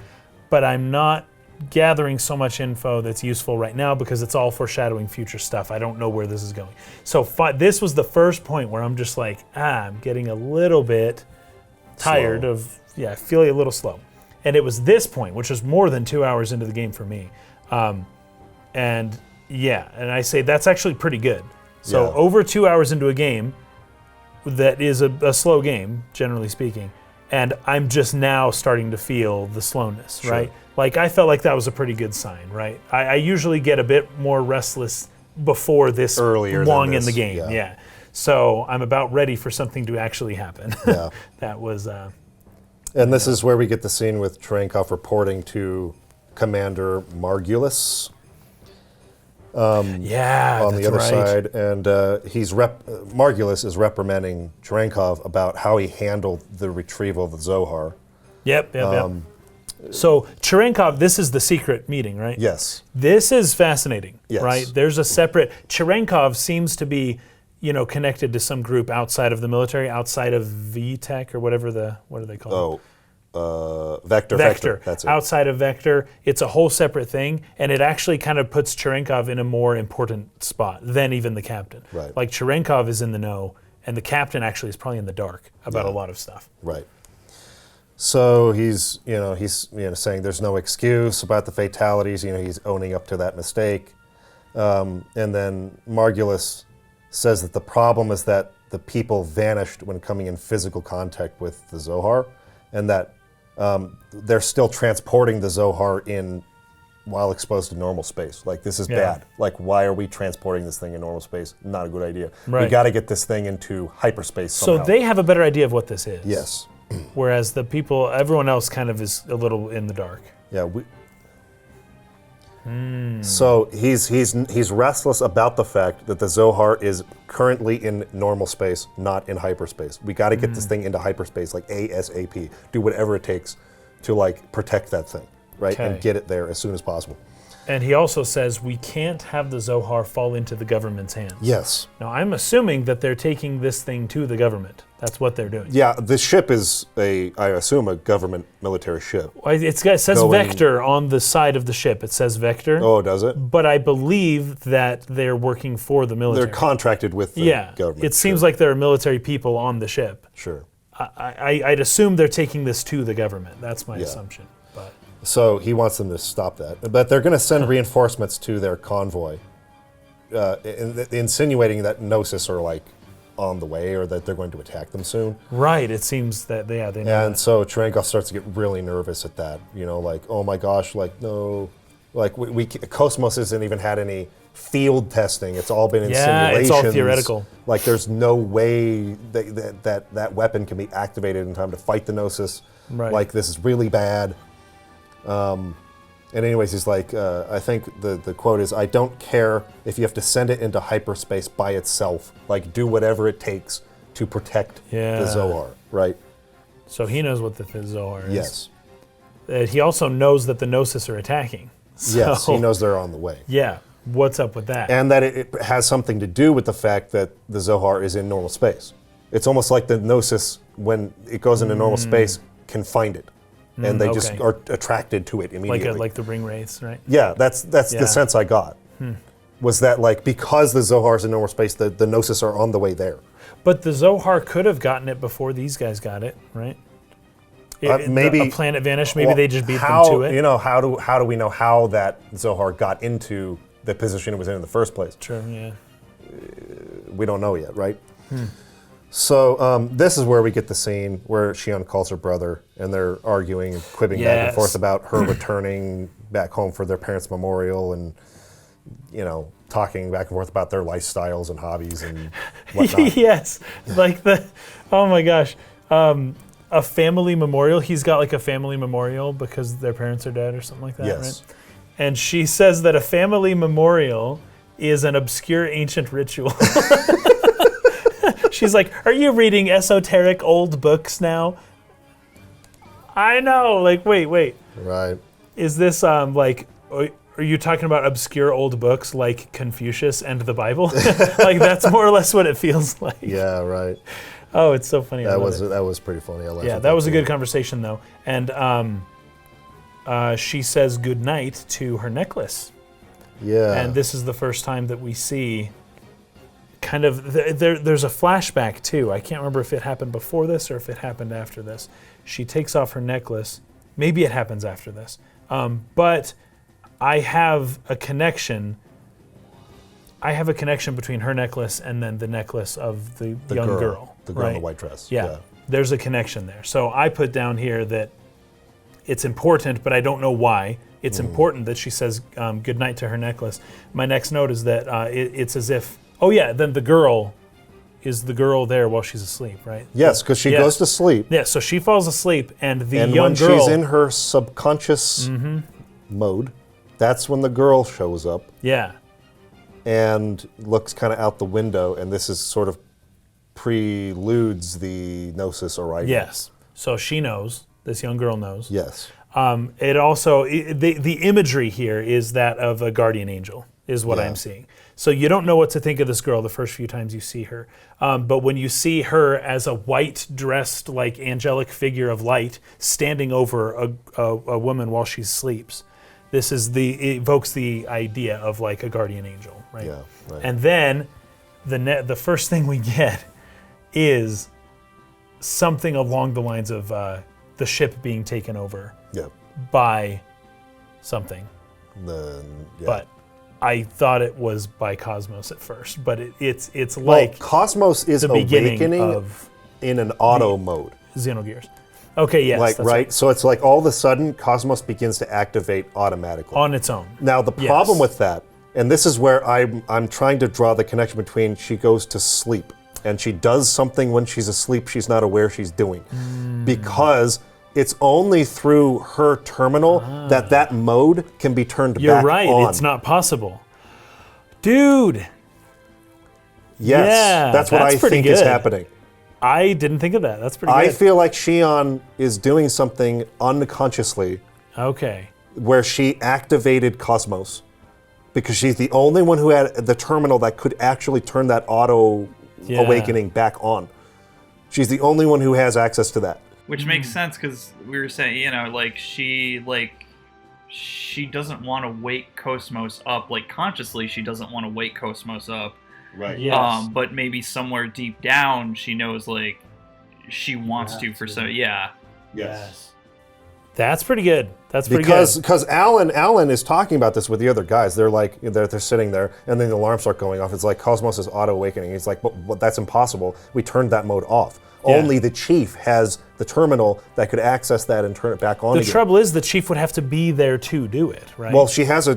S2: but I'm not gathering so much info that's useful right now because it's all foreshadowing future stuff. I don't know where this is going. So this was the first point where I'm just like, I'm getting a little bit tired of, feeling a little slow. And it was this point, which was more than 2 hours into the game for me. And I say that's actually pretty good. So over 2 hours into a game that is a slow game, generally speaking, and I'm just now starting to feel the slowness, right? Like I felt like that was a pretty good sign, right? I usually get a bit more restless before this
S1: earlier
S2: long in the game, So I'm about ready for something to actually happen.
S1: Yeah.
S2: That was...
S1: and this is where we get the scene with Cherenkov reporting to Commander Margulis. On the other side, and Margulis is reprimanding Cherenkov about how he handled the retrieval of the Zohar.
S2: Yep. So Cherenkov, this is the secret meeting, right?
S1: Yes.
S2: This is fascinating,
S1: yes.
S2: right? There's a separate... Cherenkov seems to be, connected to some group outside of the military, outside of VTech or whatever what do they call it?
S1: Vector. That's it.
S2: Outside of Vector, it's a whole separate thing, and it actually kind of puts Cherenkov in a more important spot than even the captain.
S1: Right.
S2: Like Cherenkov is in the know, and the captain actually is probably in the dark about a lot of stuff.
S1: Right. So he's saying there's no excuse about the fatalities. He's owning up to that mistake, and then Margulis says that the problem is that the people vanished when coming in physical contact with the Zohar, and that they're still transporting the Zohar while exposed to normal space. Like, this is bad. Like, why are we transporting this thing in normal space? Not a good idea.
S2: Right.
S1: We got to get this thing into hyperspace somehow.
S2: So they have a better idea of what this is.
S1: Yes.
S2: Whereas everyone else kind of is a little in the dark.
S1: Yeah. So he's restless about the fact that the Zohar is currently in normal space, not in hyperspace. We got to get this thing into hyperspace, like ASAP. Do whatever it takes to protect that thing, right?
S2: Okay.
S1: And get it there as soon as possible.
S2: And he also says we can't have the Zohar fall into the government's hands.
S1: Yes.
S2: Now I'm assuming that they're taking this thing to the government. That's what they're doing.
S1: Yeah, the ship is I assume a government military ship.
S2: It says Vector on the side of the ship. It says Vector.
S1: Oh, does it?
S2: But I believe that they're working for the military.
S1: They're contracted with the government.
S2: It seems like there are military people on the ship.
S1: Sure.
S2: I'd assume they're taking this to the government. That's my assumption. But
S1: so he wants them to stop that. But they're going to send reinforcements to their convoy, insinuating that Gnosis are on the way, or that they're going to attack them soon.
S2: Right, it seems that they know.
S1: And so Cherenkov starts to get really nervous at that. Oh my gosh, no, kos-mos hasn't even had any field testing. It's all been in simulations.
S2: It's all theoretical.
S1: There's no way that weapon can be activated in time to fight the Gnosis.
S2: Right.
S1: This is really bad. And anyways, he's I think the quote is, I don't care if you have to send it into hyperspace by itself. Do whatever it takes to protect the Zohar, right?
S2: So he knows what the Zohar is.
S1: Yes.
S2: He also knows that the Gnosis are attacking. So,
S1: yes, he knows they're on the way.
S2: Yeah, what's up with that?
S1: And that it has something to do with the fact that the Zohar is in normal space. It's almost like the Gnosis, when it goes into normal space, can find it. And they just are attracted to it immediately.
S2: Like the ring wraiths, right?
S1: Yeah, that's the sense I got. Was that because the Zohar's in normal space, the Gnosis are on the way there.
S2: But the Zohar could have gotten it before these guys got it, right?
S1: Maybe
S2: a planet vanished. Maybe they just beat them to it.
S1: How do we know how that Zohar got into the position it was in the first place?
S2: Sure. Yeah.
S1: We don't know yet, right? So this is where we get the scene where Shion calls her brother, and they're arguing and quibbing back and forth about her returning back home for their parents' memorial, and talking back and forth about their lifestyles and hobbies and whatnot.
S2: Yes, oh my gosh, a family memorial. He's got a family memorial because their parents are dead or something like that, right? And she says that a family memorial is an obscure ancient ritual. She's like, are you reading esoteric old books now? I know, like, wait.
S1: Right.
S2: Is this, like, are you talking about obscure old books like Confucius and the Bible? Like, that's more or less what it feels like.
S1: Yeah, right.
S2: Oh, it's so funny.
S1: That was pretty funny. I laughed
S2: Yeah,
S1: at
S2: that was a
S1: too.
S2: good conversation, though. And she says goodnight to her necklace.
S1: Yeah.
S2: And this is the first time that we see kind of, there's a flashback too. I can't remember if it happened before this or if it happened after this. She takes off her necklace. Maybe it happens after this. But I have a connection. I have a connection between her necklace and then the necklace of the young girl.
S1: The girl
S2: right?
S1: in the white dress.
S2: Yeah, there's a connection there. So I put down here that it's important, but I don't know why. It's important that she says goodnight to her necklace. My next note is that it's as if, then the girl is the girl there while she's asleep, right?
S1: Yes, because she goes to sleep.
S2: Yeah, so she falls asleep, and the
S1: And
S2: young
S1: when
S2: girl...
S1: she's in her subconscious mode, that's when the girl shows up
S2: Yeah,
S1: and looks kind of out the window, and this is sort of preludes the Gnosis arrival.
S2: yes. So she knows, this young girl knows.
S1: Yes.
S2: It also, the imagery here is that of a guardian angel, is what I'm seeing. So you don't know what to think of this girl the first few times you see her. But when you see her as a white-dressed, like, angelic figure of light standing over a woman while she sleeps, it evokes the idea of, like, a guardian angel, right?
S1: Yeah, right.
S2: And then the first thing we get is something along the lines of the ship being taken over by something. But I thought it was by Cosmos at first, but it's like
S1: Kos-mos is
S2: the beginning
S1: awakening
S2: of
S1: in an auto mode.
S2: Xenogears. Okay, yes,
S1: Like,
S2: that's
S1: right? So it's like all of a sudden Kos-mos begins to activate automatically.
S2: on its own.
S1: Now the problem with that, and this is where I'm trying to draw the connection between she goes to sleep and she does something when she's asleep she's not aware she's doing. Because it's only through her terminal that mode can be turned
S2: You're
S1: back
S2: right,
S1: on.
S2: it's not possible. Dude,
S1: Yes,
S2: Yeah,
S1: that's what
S2: that's
S1: I
S2: pretty
S1: think is
S2: good.
S1: happening.
S2: I didn't think of that. That's pretty
S1: I
S2: good.
S1: feel like Xion is doing something unconsciously
S2: Okay.
S1: where she activated Kos-mos because she's the only one who had the terminal that could actually turn that auto awakening back on. She's the only one who has access to that.
S3: Which makes sense because we were saying, she doesn't want to wake Kos-mos up. Like, consciously, she doesn't want to wake Kos-mos up.
S4: Right.
S2: Yes.
S3: But maybe somewhere deep down, she knows, like, she wants to for some... Yeah.
S4: Yes.
S2: That's pretty good. That's pretty good.
S1: Because Alan is talking about this with the other guys. They're like they're sitting there, and then the alarms start going off. It's like Kos-mos is auto awakening. He's like, but that's impossible. We turned that mode off.
S2: Yeah.
S1: Only the chief has the terminal that could access that and turn it back on.
S2: The
S1: again.
S2: trouble is the chief would have to be there to do it, right?
S1: Well, she has a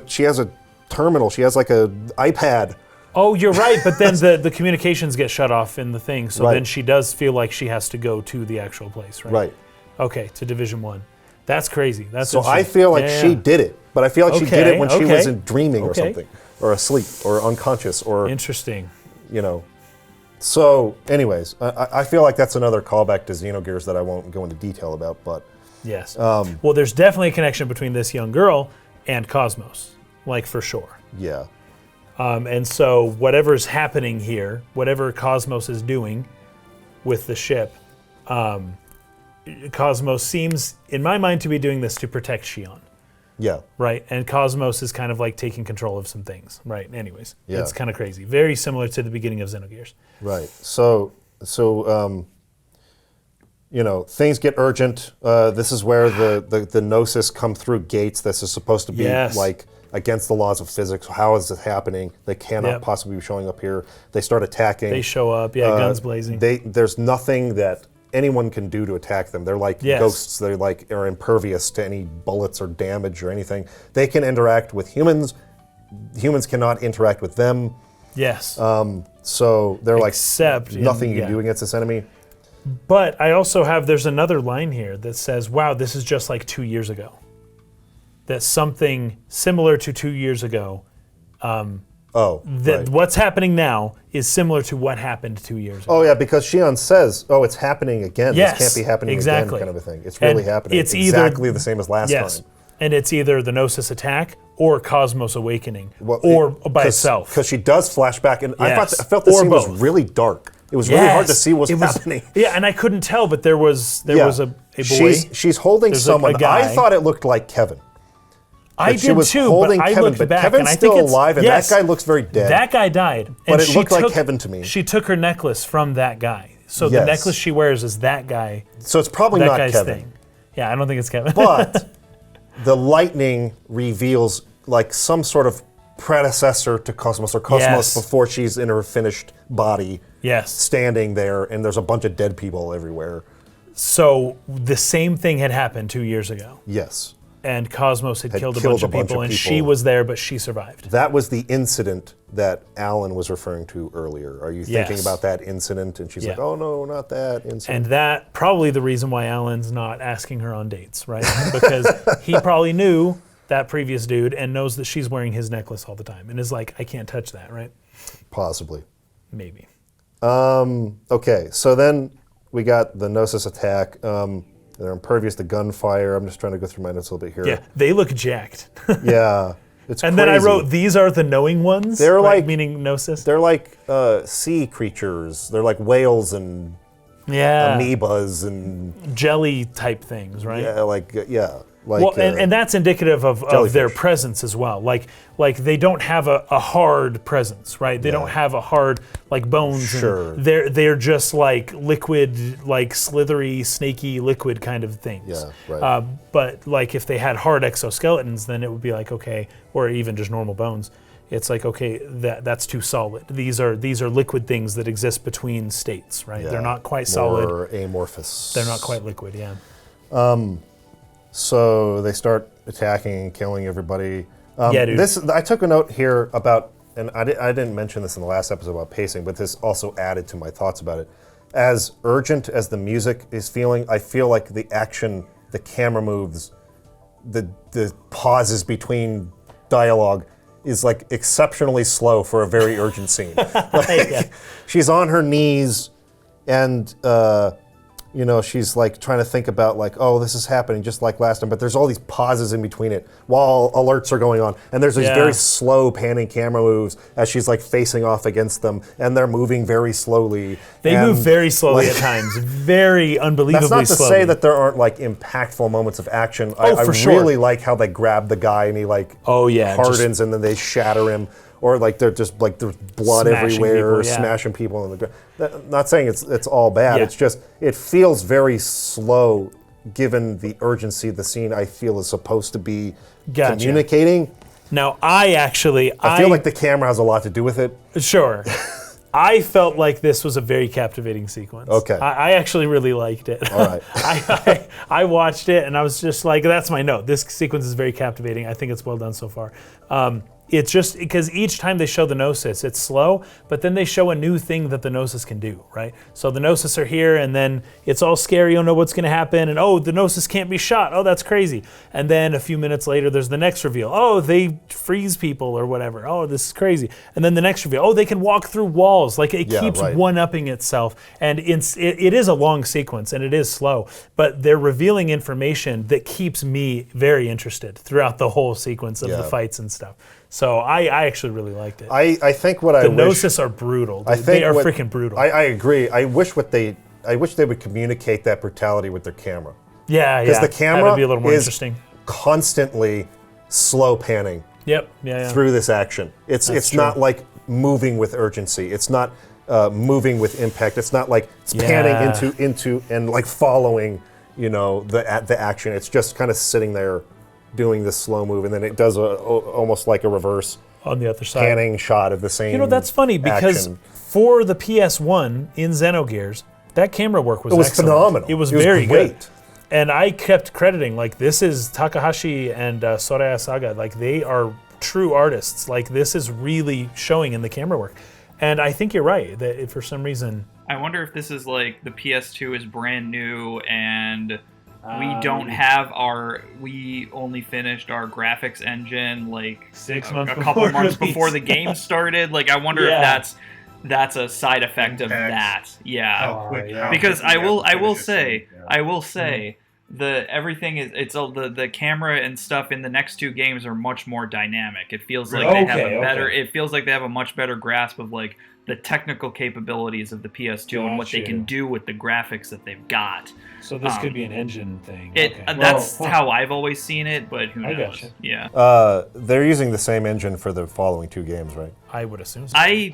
S1: terminal. She has like a iPad.
S2: Oh, you're right, but then the communications get shut off in the thing, so
S1: Right.
S2: then she does feel like she has to go to the actual place, right?
S1: Right.
S2: Okay, to Division 1. That's crazy. That's
S1: So I
S2: interesting.
S1: feel like
S2: Yeah,
S1: she
S2: yeah.
S1: did it, but I feel like she did it when she was
S2: Okay,
S1: in dreaming or
S2: okay.
S1: something, or asleep, or unconscious, or
S2: Interesting.
S1: So, anyways, I feel like that's another callback to Xenogears that I won't go into detail about, but
S2: Yes. Well, there's definitely a connection between this young girl and Kos-mos, like for sure.
S1: yeah,
S2: And so whatever's happening here, whatever Kos-mos is doing with the ship, Kos-mos seems, in my mind, to be doing this to protect Xion,
S1: yeah,
S2: right? And Kos-mos is kind of like taking control of some things, right? Anyways,
S1: Yeah.
S2: it's kind of crazy. Very similar to the beginning of Xenogears.
S1: right. So things get urgent. This is where the Gnosis come through gates. This is supposed to be
S2: Yes.
S1: like against the laws of physics. How is this happening? They cannot
S2: Yep.
S1: possibly be showing up here. They start attacking.
S2: They show up, guns blazing.
S1: There's nothing that anyone can do to attack them. They're like
S2: Yes.
S1: ghosts. They are impervious to any bullets or damage or anything. They can interact with humans. Humans cannot interact with them.
S2: Yes.
S1: So they're
S2: Except
S1: like nothing
S2: in-
S1: you
S2: yeah.
S1: can do against this enemy.
S2: But I also there's another line here that says, wow, this is just like 2 years ago. That something similar to 2 years ago
S1: Oh, right.
S2: What's happening now is similar to what happened 2 years ago.
S1: Oh, yeah, because Shion says, it's happening again.
S2: Yes,
S1: this can't be happening
S2: exactly.
S1: again kind of a thing. It's really happening.
S2: It's
S1: exactly the same as last time.
S2: And it's either the Gnosis attack or Kos-mos awakening, or by itself.
S1: Because she does flashback, and I felt the
S2: Or
S1: scene
S2: both.
S1: was really dark. It was really hard to see what was happening.
S2: Yeah, and I couldn't tell, but there was a boy.
S1: She's holding someone.
S2: a guy.
S1: I thought it looked like Kevin.
S2: I
S1: She
S2: did
S1: was
S2: too,
S1: holding
S2: but I
S1: Kevin,
S2: looked
S1: but
S2: back,
S1: Kevin's
S2: and I
S1: still
S2: think it's,
S1: alive, and that guy looks very dead.
S2: That guy died,
S1: But
S2: and
S1: it looked like Kevin to me.
S2: She took her necklace from that guy, so the necklace she wears is that guy.
S1: So it's probably
S2: that
S1: not
S2: guy's
S1: Kevin.
S2: thing. Yeah, I don't think it's Kevin.
S1: But the lightning reveals like some sort of predecessor to Kos-mos, or Kos-mos before she's in her finished body, standing there, and there's a bunch of dead people everywhere.
S2: So the same thing had happened 2 years ago.
S1: Yes.
S2: And Kos-mos had killed a bunch of people, and she was there, but she survived.
S1: That was the incident that Alan was referring to earlier. Are you thinking about that incident? And she's like, oh no, not that incident.
S2: And that probably the reason why Alan's not asking her on dates, right? Because he probably knew that previous dude and knows that she's wearing his necklace all the time and is like, I can't touch that, right?
S1: Possibly.
S2: Maybe.
S1: Okay, so then we got the Gnosis attack. They're impervious to gunfire. I'm just trying to go through my notes a little bit here.
S2: Yeah, they look jacked.
S1: Yeah, it's
S2: and
S1: crazy.
S2: then I wrote, these are the knowing ones?
S1: They're
S2: right?
S1: like...
S2: Meaning Gnosis?
S1: They're like sea creatures. They're like whales and amoebas and...
S2: jelly type things, right?
S1: Yeah, like...
S2: Well, and that's indicative of their presence as well. Like they don't have a hard presence, right? They don't have a hard like bones.
S1: Sure.
S2: And they're just like liquid, like slithery, snaky liquid kind of things.
S1: Yeah, right.
S2: But like if they had hard exoskeletons, then it would be like okay, or even just normal bones. It's like okay, that's too solid. These are liquid things that exist between states, right?
S1: Yeah,
S2: they're not quite solid.
S1: Or amorphous.
S2: They're not quite liquid, yeah.
S1: So they start attacking and killing everybody.
S2: Yeah, dude.
S1: I took a note here about, and I didn't mention this in the last episode about pacing, but this also added to my thoughts about it. As urgent as the music is feeling, I feel like the action, the camera moves, the pauses between dialogue is like exceptionally slow for a very urgent scene. She's on her knees and she's like trying to think about like, oh, this is happening just like last time, but there's all these pauses in between it while alerts are going on. And there's these very slow panning camera moves as she's like facing off against them, and they're moving very slowly.
S2: They move very slowly at times, very unbelievably slowly.
S1: That's not to say that there aren't like impactful moments of action. I really like how they grab the guy and he like hardens and then they shatter him. Or like they're just like there's blood everywhere, smashing people in the ground. Not saying it's all bad. It's just it feels very slow, given the urgency the scene I feel is supposed to be communicating.
S2: Now I
S1: feel like the camera has a lot to do with it.
S2: Sure. I felt like this was a very captivating sequence.
S1: Okay.
S2: I actually really liked it.
S1: All right.
S2: I watched it and I was just like, that's my note. This sequence is very captivating. I think it's well done so far. It's just because each time they show the Gnosis, it's slow, but then they show a new thing that the Gnosis can do, right? So the Gnosis are here, and then it's all scary, you don't know what's going to happen, and oh, the Gnosis can't be shot, oh, that's crazy. And then a few minutes later, there's the next reveal, oh, they freeze people or whatever, oh, this is crazy. And then the next reveal, oh, they can walk through walls, like it keeps one-upping itself. And it is a long sequence, and it is slow, but they're revealing information that keeps me very interested throughout the whole sequence of the fights and stuff. So I actually really liked it.
S1: I think what
S2: the Gnosis are brutal. They are freaking brutal.
S1: I agree. I wish they would communicate that brutality with their camera.
S2: Yeah,
S1: because the camera
S2: be a little more interesting.
S1: Constantly slow panning.
S2: Yep.
S1: Through this action. It's not like moving with urgency. It's not moving with impact. It's not like it's panning into and like following the action. It's just kind of sitting there doing this slow move, and then it does almost like a reverse
S2: on the other side
S1: panning shot of the same.
S2: That's funny because for the PS1 in Xenogears, that camera work was excellent.
S1: Phenomenal.
S2: It was very great. And I kept crediting like this is Takahashi and Xenosaga, like they are true artists. Like this is really showing in the camera work. And I think you're right that for some reason.
S3: I wonder if this is like the PS2 is brand new and We don't have we only finished our graphics engine like
S2: 6 months
S3: a couple months
S2: release.
S3: before the game started. Like, I wonder if that's a side effect of that. Yeah.
S4: How quick, how
S3: Because
S4: quick you
S3: I
S4: have to
S3: will
S4: finish
S3: say,
S4: it, yeah.
S3: I will say, everything is it's all the camera and stuff in the next two games are much more dynamic. It feels like they have a better. It feels like they have a much better grasp of like the technical capabilities of the PS2 and what they can do with the graphics that they've got.
S2: So this could be an engine thing.
S3: That's how I've always seen it, but who knows?
S2: Gotcha.
S3: Yeah.
S1: They're using the same engine for the following two games, right?
S2: I would assume so.
S3: I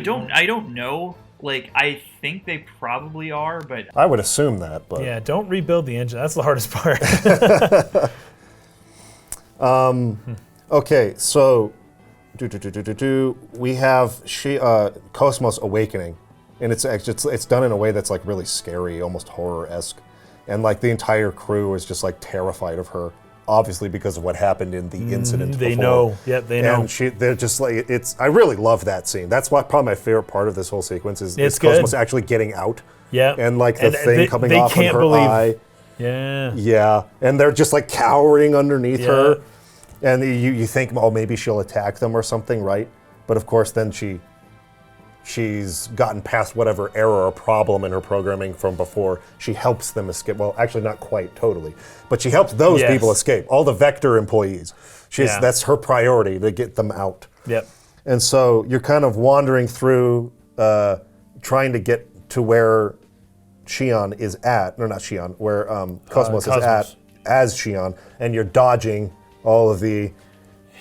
S3: don't know. Like, I think they probably are, but
S1: I would assume that, but
S2: yeah, don't rebuild the engine. That's the hardest part.
S1: okay, so we have kos-mos awakening, and it's done in a way that's like really scary, almost horror-esque, and like the entire crew is just like terrified of her, obviously because of what happened in the incident.
S2: They
S1: before.
S2: know. Yep, they know.
S1: And they're just like I really love that scene. That's probably my favorite part of this whole sequence is
S2: It's
S1: kos-mos
S2: good.
S1: actually getting out.
S2: Yeah,
S1: And like the thing coming
S2: they
S1: off of
S2: can't
S1: her
S2: believe.
S1: eye.
S2: Yeah.
S1: Yeah, and they're just like cowering underneath
S2: Yeah.
S1: her, and you think, oh, maybe she'll attack them or something, right? But of course, then she's gotten past whatever error or problem in her programming from before. She helps them escape. Well, actually, not quite totally, but she helps those
S2: Yes.
S1: people escape. All the Vector employees. That's her priority to get them out.
S2: Yep.
S1: And so you're kind of wandering through, trying to get to where Shion is at, no, not Shion, where kos-mos is at as Shion, and you're dodging all of the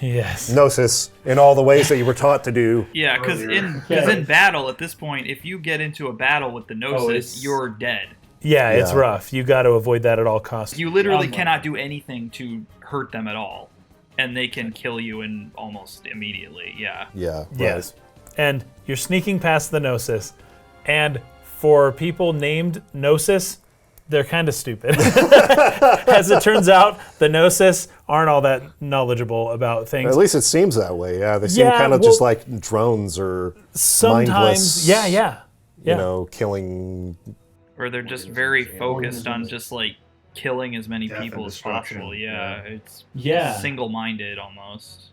S1: Gnosis in all the ways that you were taught to do.
S3: Yeah, because in battle at this point, if you get into a battle with the Gnosis, you're dead.
S2: Yeah, it's rough. You got to avoid that at all costs.
S3: You literally cannot do anything to hurt them at all, and they can kill you in almost immediately. Yeah.
S1: Yeah.
S2: Yes. And you're sneaking past the Gnosis, and for people named Gnosis, they're kind of stupid. As it turns out, the Gnosis aren't all that knowledgeable about things.
S1: At least it seems that way. Yeah, they seem kind of just like drones or mindless.
S2: Yeah.
S1: You know, killing.
S3: Or they're just very focused on just like killing as many people as possible. Yeah, it's single-minded almost.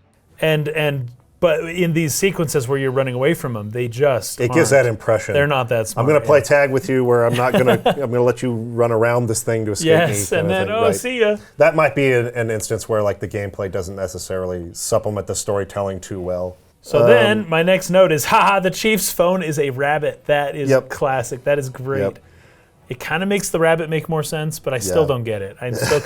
S3: But in these sequences where you're running away from them, they just
S1: gives that impression.
S2: They're not that smart.
S1: I'm going to play tag with you where I'm not going to. I'm going to let you run around this thing to escape me.
S2: Yes, and then see ya.
S1: That might be an instance where like the gameplay doesn't necessarily supplement the storytelling too well.
S2: So then my next note is, haha, the Chief's phone is a rabbit. That is classic. That is great.
S1: Yep.
S2: It kind of makes the rabbit make more sense, but I still don't get it. I'm still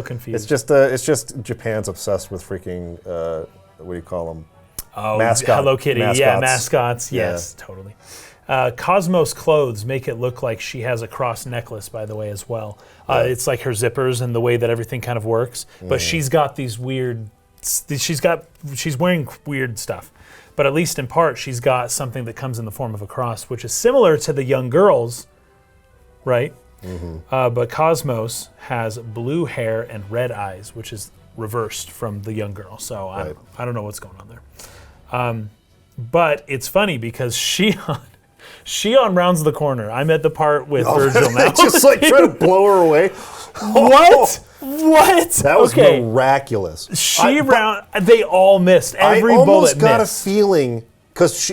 S2: confused.
S1: It's just Japan's obsessed with freaking what do you call them?
S2: Oh,
S1: mascot.
S2: Hello Kitty.
S1: Mascots.
S2: Yeah, mascots.
S1: Yeah.
S2: Yes, totally. Kos-mos clothes make it look like she has a cross necklace, by the way, as well. It's like her zippers and the way that everything kind of works. But she's got these weird. She's wearing weird stuff. But at least in part, she's got something that comes in the form of a cross, which is similar to the young girls, right? But Kos-mos has blue hair and red eyes, which is reversed from the young girl. So I don't know what's going on there. But it's funny because Shion rounds the corner. I'm at the part with Virgil now.
S1: Just like trying to blow her away.
S2: What? What?
S1: That was miraculous.
S2: They all missed. Every bullet missed.
S1: I almost got a feeling because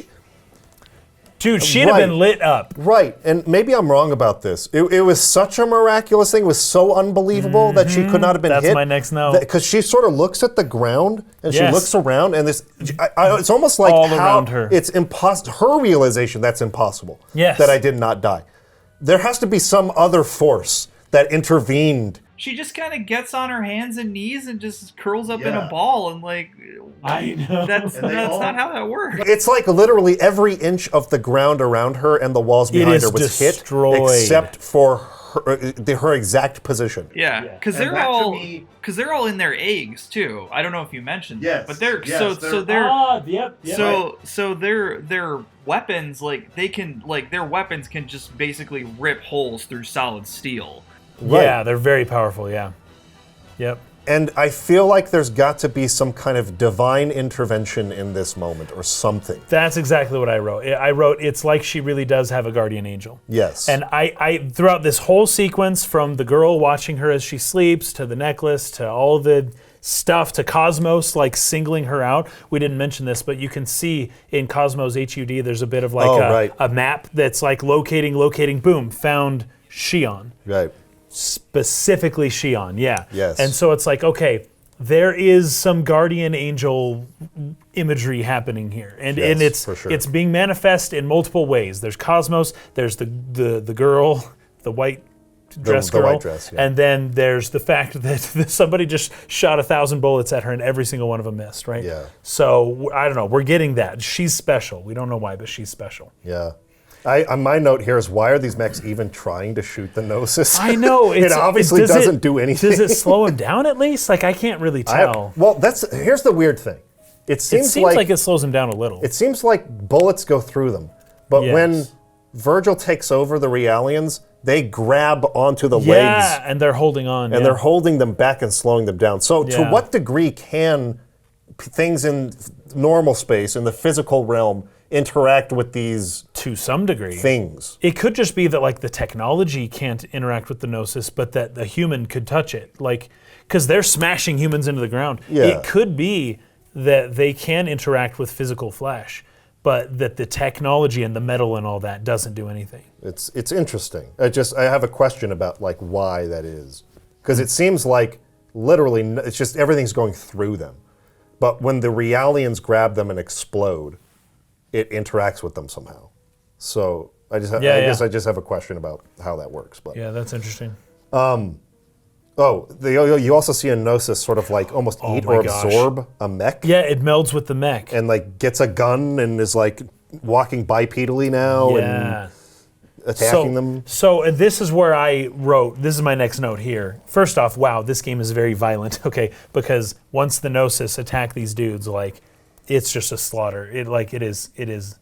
S2: Dude, she'd have been lit up.
S1: Right, and maybe I'm wrong about this. It was such a miraculous thing. It was so unbelievable that she could not have been hit.
S2: That's my next note.
S1: Because she sort of looks at the ground, and she looks around, and it's almost like
S2: all around her.
S1: It's impossible. Her realization that's impossible.
S2: Yes.
S1: That I did not die. There has to be some other force that intervened.
S3: She just kind of gets on her hands and knees and just curls up in a ball and like.
S2: I know.
S3: That's not how that works.
S1: It's like literally every inch of the ground around her and the walls behind her was
S2: destroyed.
S1: hit, except for her exact position.
S3: Yeah, because they're all in their eggs too. I don't know if you mentioned that, but they're their weapons their weapons can just basically rip holes through solid steel.
S1: Right.
S2: Yeah, they're very powerful. Yeah. Yep.
S1: And I feel like there's got to be some kind of divine intervention in this moment or something.
S2: That's exactly what I wrote. I wrote, it's like she really does have a guardian angel.
S1: Yes.
S2: And I throughout this whole sequence, from the girl watching her as she sleeps, to the necklace, to all the stuff, to Kos-mos, like singling her out. We didn't mention this, but you can see in Kos-mos HUD, there's a bit of like a map that's like locating, boom, found Shion.
S1: Right.
S2: Specifically Shion, yeah.
S1: Yes.
S2: And so it's like, okay, there is some guardian angel imagery happening here, and it's
S1: for sure.
S2: It's being manifest in multiple ways. There's Kos-mos, there's the girl, the white dress
S1: the
S2: girl,
S1: white dress, yeah.
S2: and then there's the fact that somebody just shot 1,000 bullets at her and every single one of them missed, right?
S1: Yeah.
S2: So I don't know. We're getting that. She's special. We don't know why, but she's special.
S1: Yeah. On my note here is, why are these mechs even trying to shoot the Gnosis?
S2: I know.
S1: It obviously doesn't do anything.
S2: Does it slow him down at least? Like, I can't really tell.
S1: Here's the weird thing. It seems
S2: like it slows him down a little.
S1: It seems like bullets go through them. But when Virgil takes over the Realians, they grab onto the legs.
S2: Yeah, and they're holding on.
S1: And they're holding them back and slowing them down. So to what degree can things in normal space, in the physical realm, interact with these
S2: to some degree
S1: things?
S2: It could just be that like the technology can't interact with the Gnosis, but that the human could touch it, like, because they're smashing humans into the ground.
S1: Yeah.
S2: It could be that they can interact with physical flesh, but that the technology and the metal and all that doesn't do anything.
S1: It's interesting. I have a question about like why that is, because it seems like literally it's just everything's going through them, but when the Realians grab them and explode, it interacts with them somehow. So I guess I just have a question about how that works. But
S2: yeah, that's interesting.
S1: You also see a Gnosis sort of like almost eat or absorb a mech.
S2: Yeah, it melds with the mech.
S1: And like gets a gun and is like walking bipedally now and attacking them.
S2: So this is where I wrote, this is my next note here. First off, wow, this game is very violent, okay? Because once the Gnosis attack these dudes, like, it's just a slaughter. It is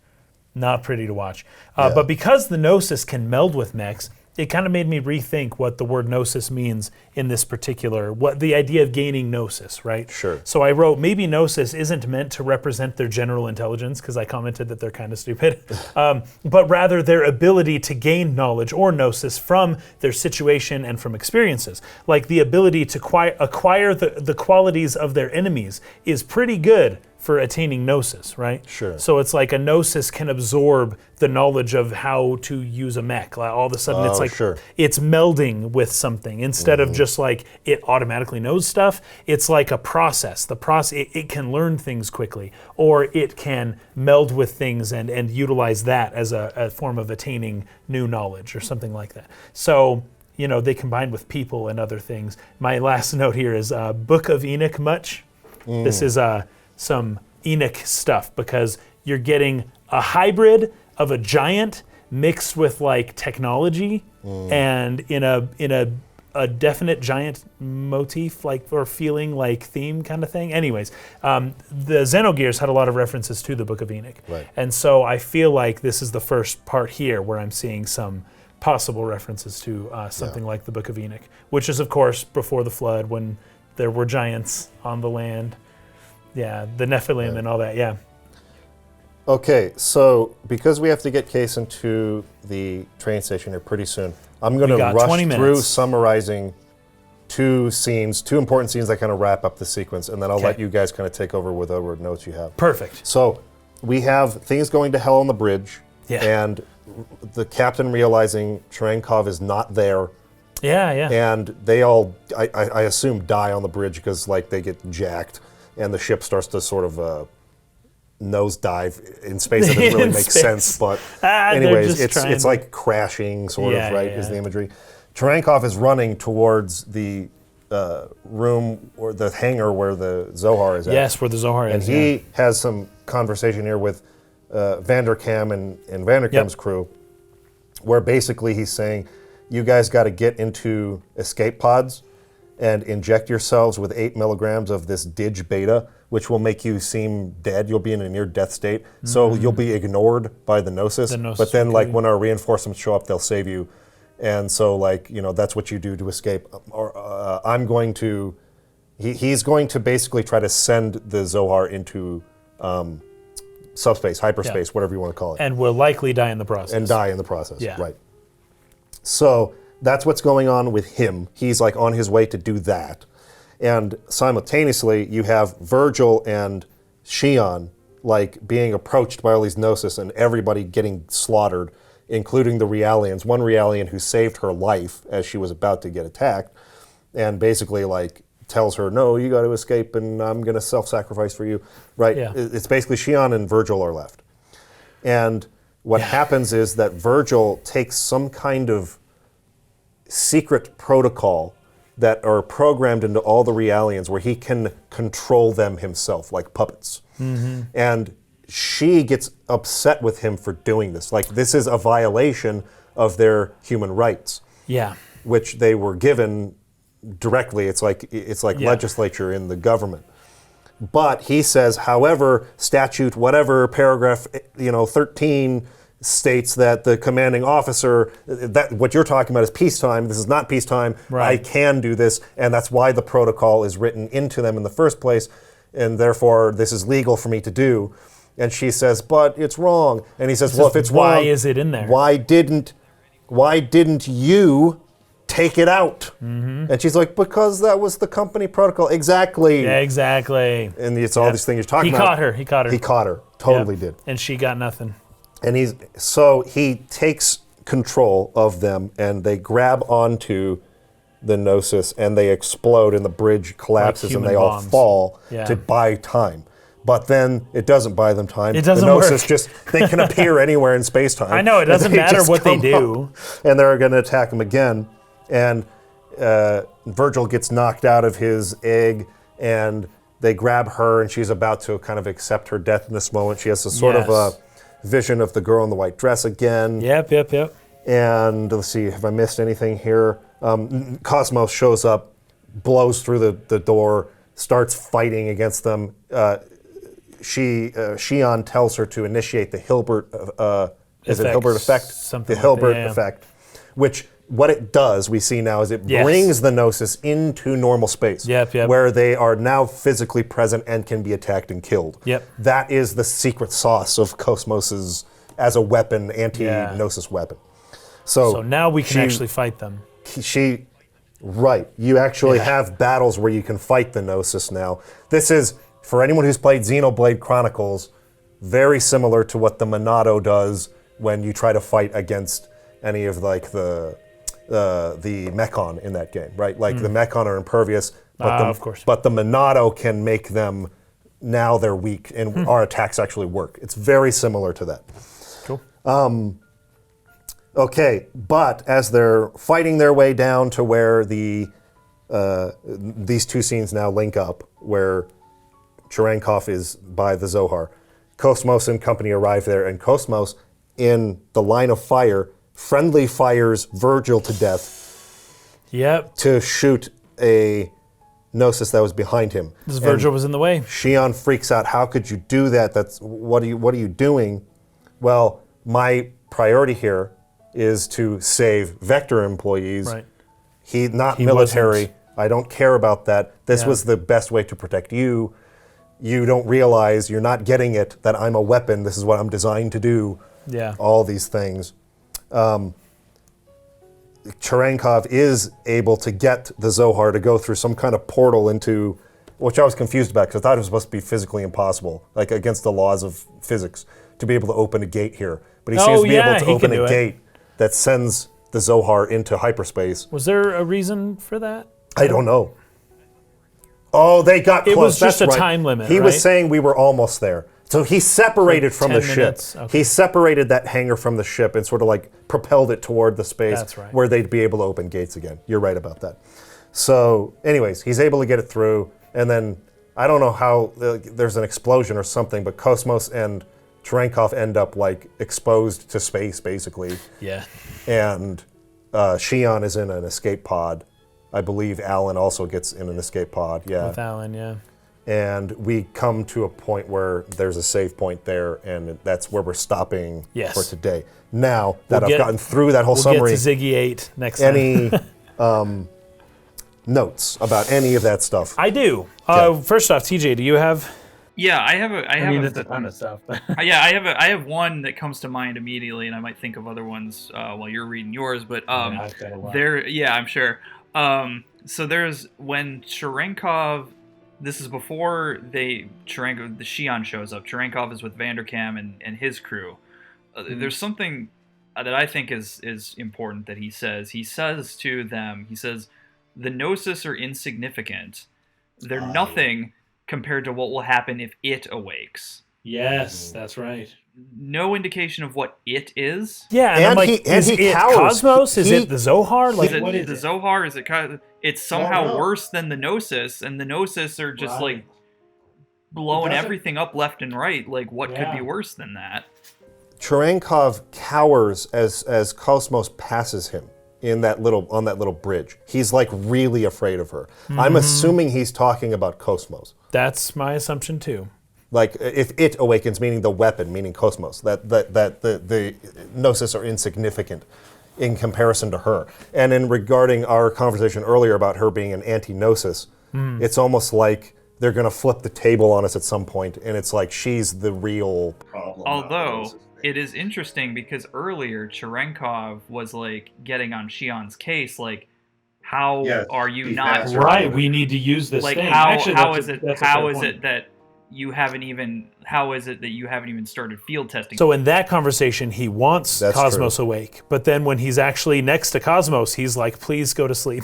S2: not pretty to watch. But because the Gnosis can meld with mechs, it kind of made me rethink what the word Gnosis means in this particular, what the idea of gaining Gnosis, right?
S1: Sure.
S2: So I wrote, maybe Gnosis isn't meant to represent their general intelligence, because I commented that they're kind of stupid, but rather their ability to gain knowledge or Gnosis from their situation and from experiences. Like the ability to acquire the qualities of their enemies is pretty good for attaining Gnosis, right?
S1: Sure.
S2: So it's like a Gnosis can absorb the knowledge of how to use a mech. Like all of a sudden it's like it's melding with something instead of just like it automatically knows stuff. It's like a process. It can learn things quickly, or it can meld with things and utilize that as a form of attaining new knowledge or something like that. So, you know, they combine with people and other things. My last note here is Book of Enoch much. This is some Enoch stuff, because you're getting a hybrid of a giant mixed with like technology and in a definite giant motif, like, or feeling like theme kind of thing. Anyways, the Xenogears had a lot of references to the Book of Enoch.
S1: Right.
S2: And so I feel like this is the first part here where I'm seeing some possible references to something like the Book of Enoch, which is of course before the flood, when there were giants on the land. Yeah, the Nephilim and all that, yeah.
S1: Okay, so because we have to get Case into the train station here pretty soon, I'm going to rush through summarizing two important scenes that kind of wrap up the sequence, and then I'll let you guys kind of take over with whatever notes you have.
S2: Perfect.
S1: So we have things going to hell on the bridge, and the captain realizing Cherenkov is not there.
S2: Yeah, yeah.
S1: And they all, I assume, die on the bridge because like they get jacked. And the ship starts to sort of nosedive in space. That doesn't really make sense, but anyways, it's like crashing, sort of, right? Is the imagery. Cherenkov is running towards the room or the hangar where the Zohar is at.
S2: Yes, where the Zohar is.
S1: And he has some conversation here with Vanderkam and Vanderkam's crew, where basically he's saying, "You guys got to get into escape pods and inject yourselves with 8 milligrams of this Dig Beta, which will make you seem dead. You'll be in a near-death state. So you'll be ignored by the Gnosis. But then, like, when our reinforcements show up, they'll save you. And so, like, you know, that's what you do to escape. I'm going to He's going to basically try to send the Zohar into subspace, hyperspace, whatever you want to call it.
S2: And will likely die in the process.
S1: And die in the process,
S2: Yeah.
S1: right. So that's what's going on with him. He's like on his way to do that. And simultaneously, you have Virgil and Xion like being approached by all these Gnosis and everybody getting slaughtered, including the Realians. One Realian who saved her life as she was about to get attacked, and basically like tells her, no, you got to escape and I'm going to self-sacrifice for you, right?
S2: Yeah.
S1: It's basically Xion and Virgil are left. And what happens is that Virgil takes some kind of secret protocol that are programmed into all the Realians where he can control them himself, like puppets. And she gets upset with him for doing this. Like, this is a violation of their human rights, which they were given directly. It's like legislature in the government. But he says, however, statute, whatever, paragraph 13 states that the commanding officer, that what you're talking about is peacetime. This is not peacetime.
S2: Right.
S1: I can do this, and that's why the protocol is written into them in the first place, and therefore this is legal for me to do. And she says, but it's wrong. And he says, well, if it's wrong,
S2: why is it in there?
S1: Why didn't you take it out? And she's like, because that was the company protocol. Exactly.
S2: Yeah, exactly.
S1: And it's all these things you're talking about.
S2: He caught her.
S1: He caught her. Totally did.
S2: And she got nothing.
S1: And he takes control of them, and they grab onto the Gnosis, and they explode, and the bridge collapses, and they all
S2: bombs.
S1: fall to buy time. But then it doesn't buy them time.
S2: It doesn't
S1: the Gnosis
S2: work.
S1: they can appear anywhere in space-time.
S2: I know, it doesn't matter
S1: just
S2: what they
S1: come
S2: do.
S1: up, and they're going to attack him again. And Virgil gets knocked out of his egg, and they grab her, and she's about to kind of accept her death in this moment. She has a sort of a vision of the girl in the white dress again.
S2: Yep.
S1: And let's see, have I missed anything here? Kos-mos shows up, blows through the door, starts fighting against them. Xion tells her to initiate the Hilbert, is it Hilbert effect?
S2: Something
S1: the
S2: like
S1: Hilbert
S2: that,
S1: effect, which what it does, we see now, is it brings the Gnosis into normal space, where they are now physically present and can be attacked and killed. That is the secret sauce of Kos-mos's as a weapon, anti-Gnosis weapon. So
S2: now we can actually fight them.
S1: You actually have battles where you can fight the Gnosis now. This is, for anyone who's played Xenoblade Chronicles, very similar to what the Monado does when you try to fight against any of like the Mechon in that game, right? Like the Mechon are impervious, but the Monado can make them, now they're weak, and our attacks actually work. It's very similar to that.
S2: Cool.
S1: Okay, but as they're fighting their way down to where these two scenes now link up, where Cherenkov is by the Zohar, Kos-mos and company arrive there, and Kos-mos, in the line of fire, friendly fires Virgil to death to shoot a Gnosis that was behind him.
S2: Because Virgil was in the way.
S1: Xion freaks out. How could you do that? What are you doing? Well, my priority here is to save Vector employees.
S2: Right.
S1: He military.
S2: Wasn't.
S1: I don't care about that. This was the best way to protect you. You don't realize, you're not getting it, that I'm a weapon. This is what I'm designed to do. All these things. Cherenkov is able to get the Zohar to go through some kind of portal into, which I was confused about because I thought it was supposed to be physically impossible, like against the laws of physics, to be able to open a gate here. But he seems to be able to open a gate that sends the Zohar into hyperspace.
S2: Was there a reason for that?
S1: I don't know. Oh, they got close.
S2: It was just
S1: That's
S2: a time limit,
S1: He was saying we were almost there. So he separated from the ship. He separated that hangar from the ship and sort of like propelled it toward the space where they'd be able to open gates again. You're right about that. So anyways, he's able to get it through, and then I don't know how, there's an explosion or something, but Kos-mos and Cherenkov end up like exposed to space basically. And Xion is in an escape pod. I believe Alan also gets in an escape pod.
S2: With Alan,
S1: And we come to a point where there's a save point there, and that's where we're stopping for today. Now that I've gotten through that whole summary,
S2: we'll get to Ziggy 8 next time.
S1: notes about any of that stuff.
S2: I do.
S1: Okay.
S2: First off, TJ, do you have?
S3: Yeah, I have
S5: it's a ton of stuff.
S3: Yeah, I have one that comes to mind immediately, and I might think of other ones while you're reading yours. But
S5: I've got a lot.
S3: I'm sure. So there's when Cherenkov. This is before the Shion shows up. Cherenkov is with Vanderkam and his crew. There's something that I think is important that he says. He says to them, the Gnosis are insignificant. They're nothing compared to what will happen if it awakes.
S5: Yes, that's right.
S3: No indication of what it is.
S2: Yeah, and I'm like, is it kos-mos? Is it the Zohar? Like,
S3: what is the Zohar? Is it? It's somehow worse than the Gnosis, and the Gnosis are just like blowing everything up left and right. Like, what could be worse than that?
S1: Cherenkov cowers as kos-mos passes him on that little bridge. He's like really afraid of her. Mm-hmm. I'm assuming he's talking about kos-mos.
S2: That's my assumption too.
S1: Like if it awakens, meaning the weapon, meaning kos-mos, that the Gnosis are insignificant in comparison to her. And in regarding our conversation earlier about her being an anti-Gnosis, it's almost like they're going to flip the table on us at some point, and it's like she's the real problem.
S3: Although it is interesting because earlier Cherenkov was like getting on Shion's case, like, how are you not
S5: right? We need to use this.
S3: Like,
S5: thing.
S3: how is it that you haven't even started field testing?
S2: So in that conversation, he wants Kos-mos awake, but then when he's actually next to Kos-mos, he's like, "Please go to sleep."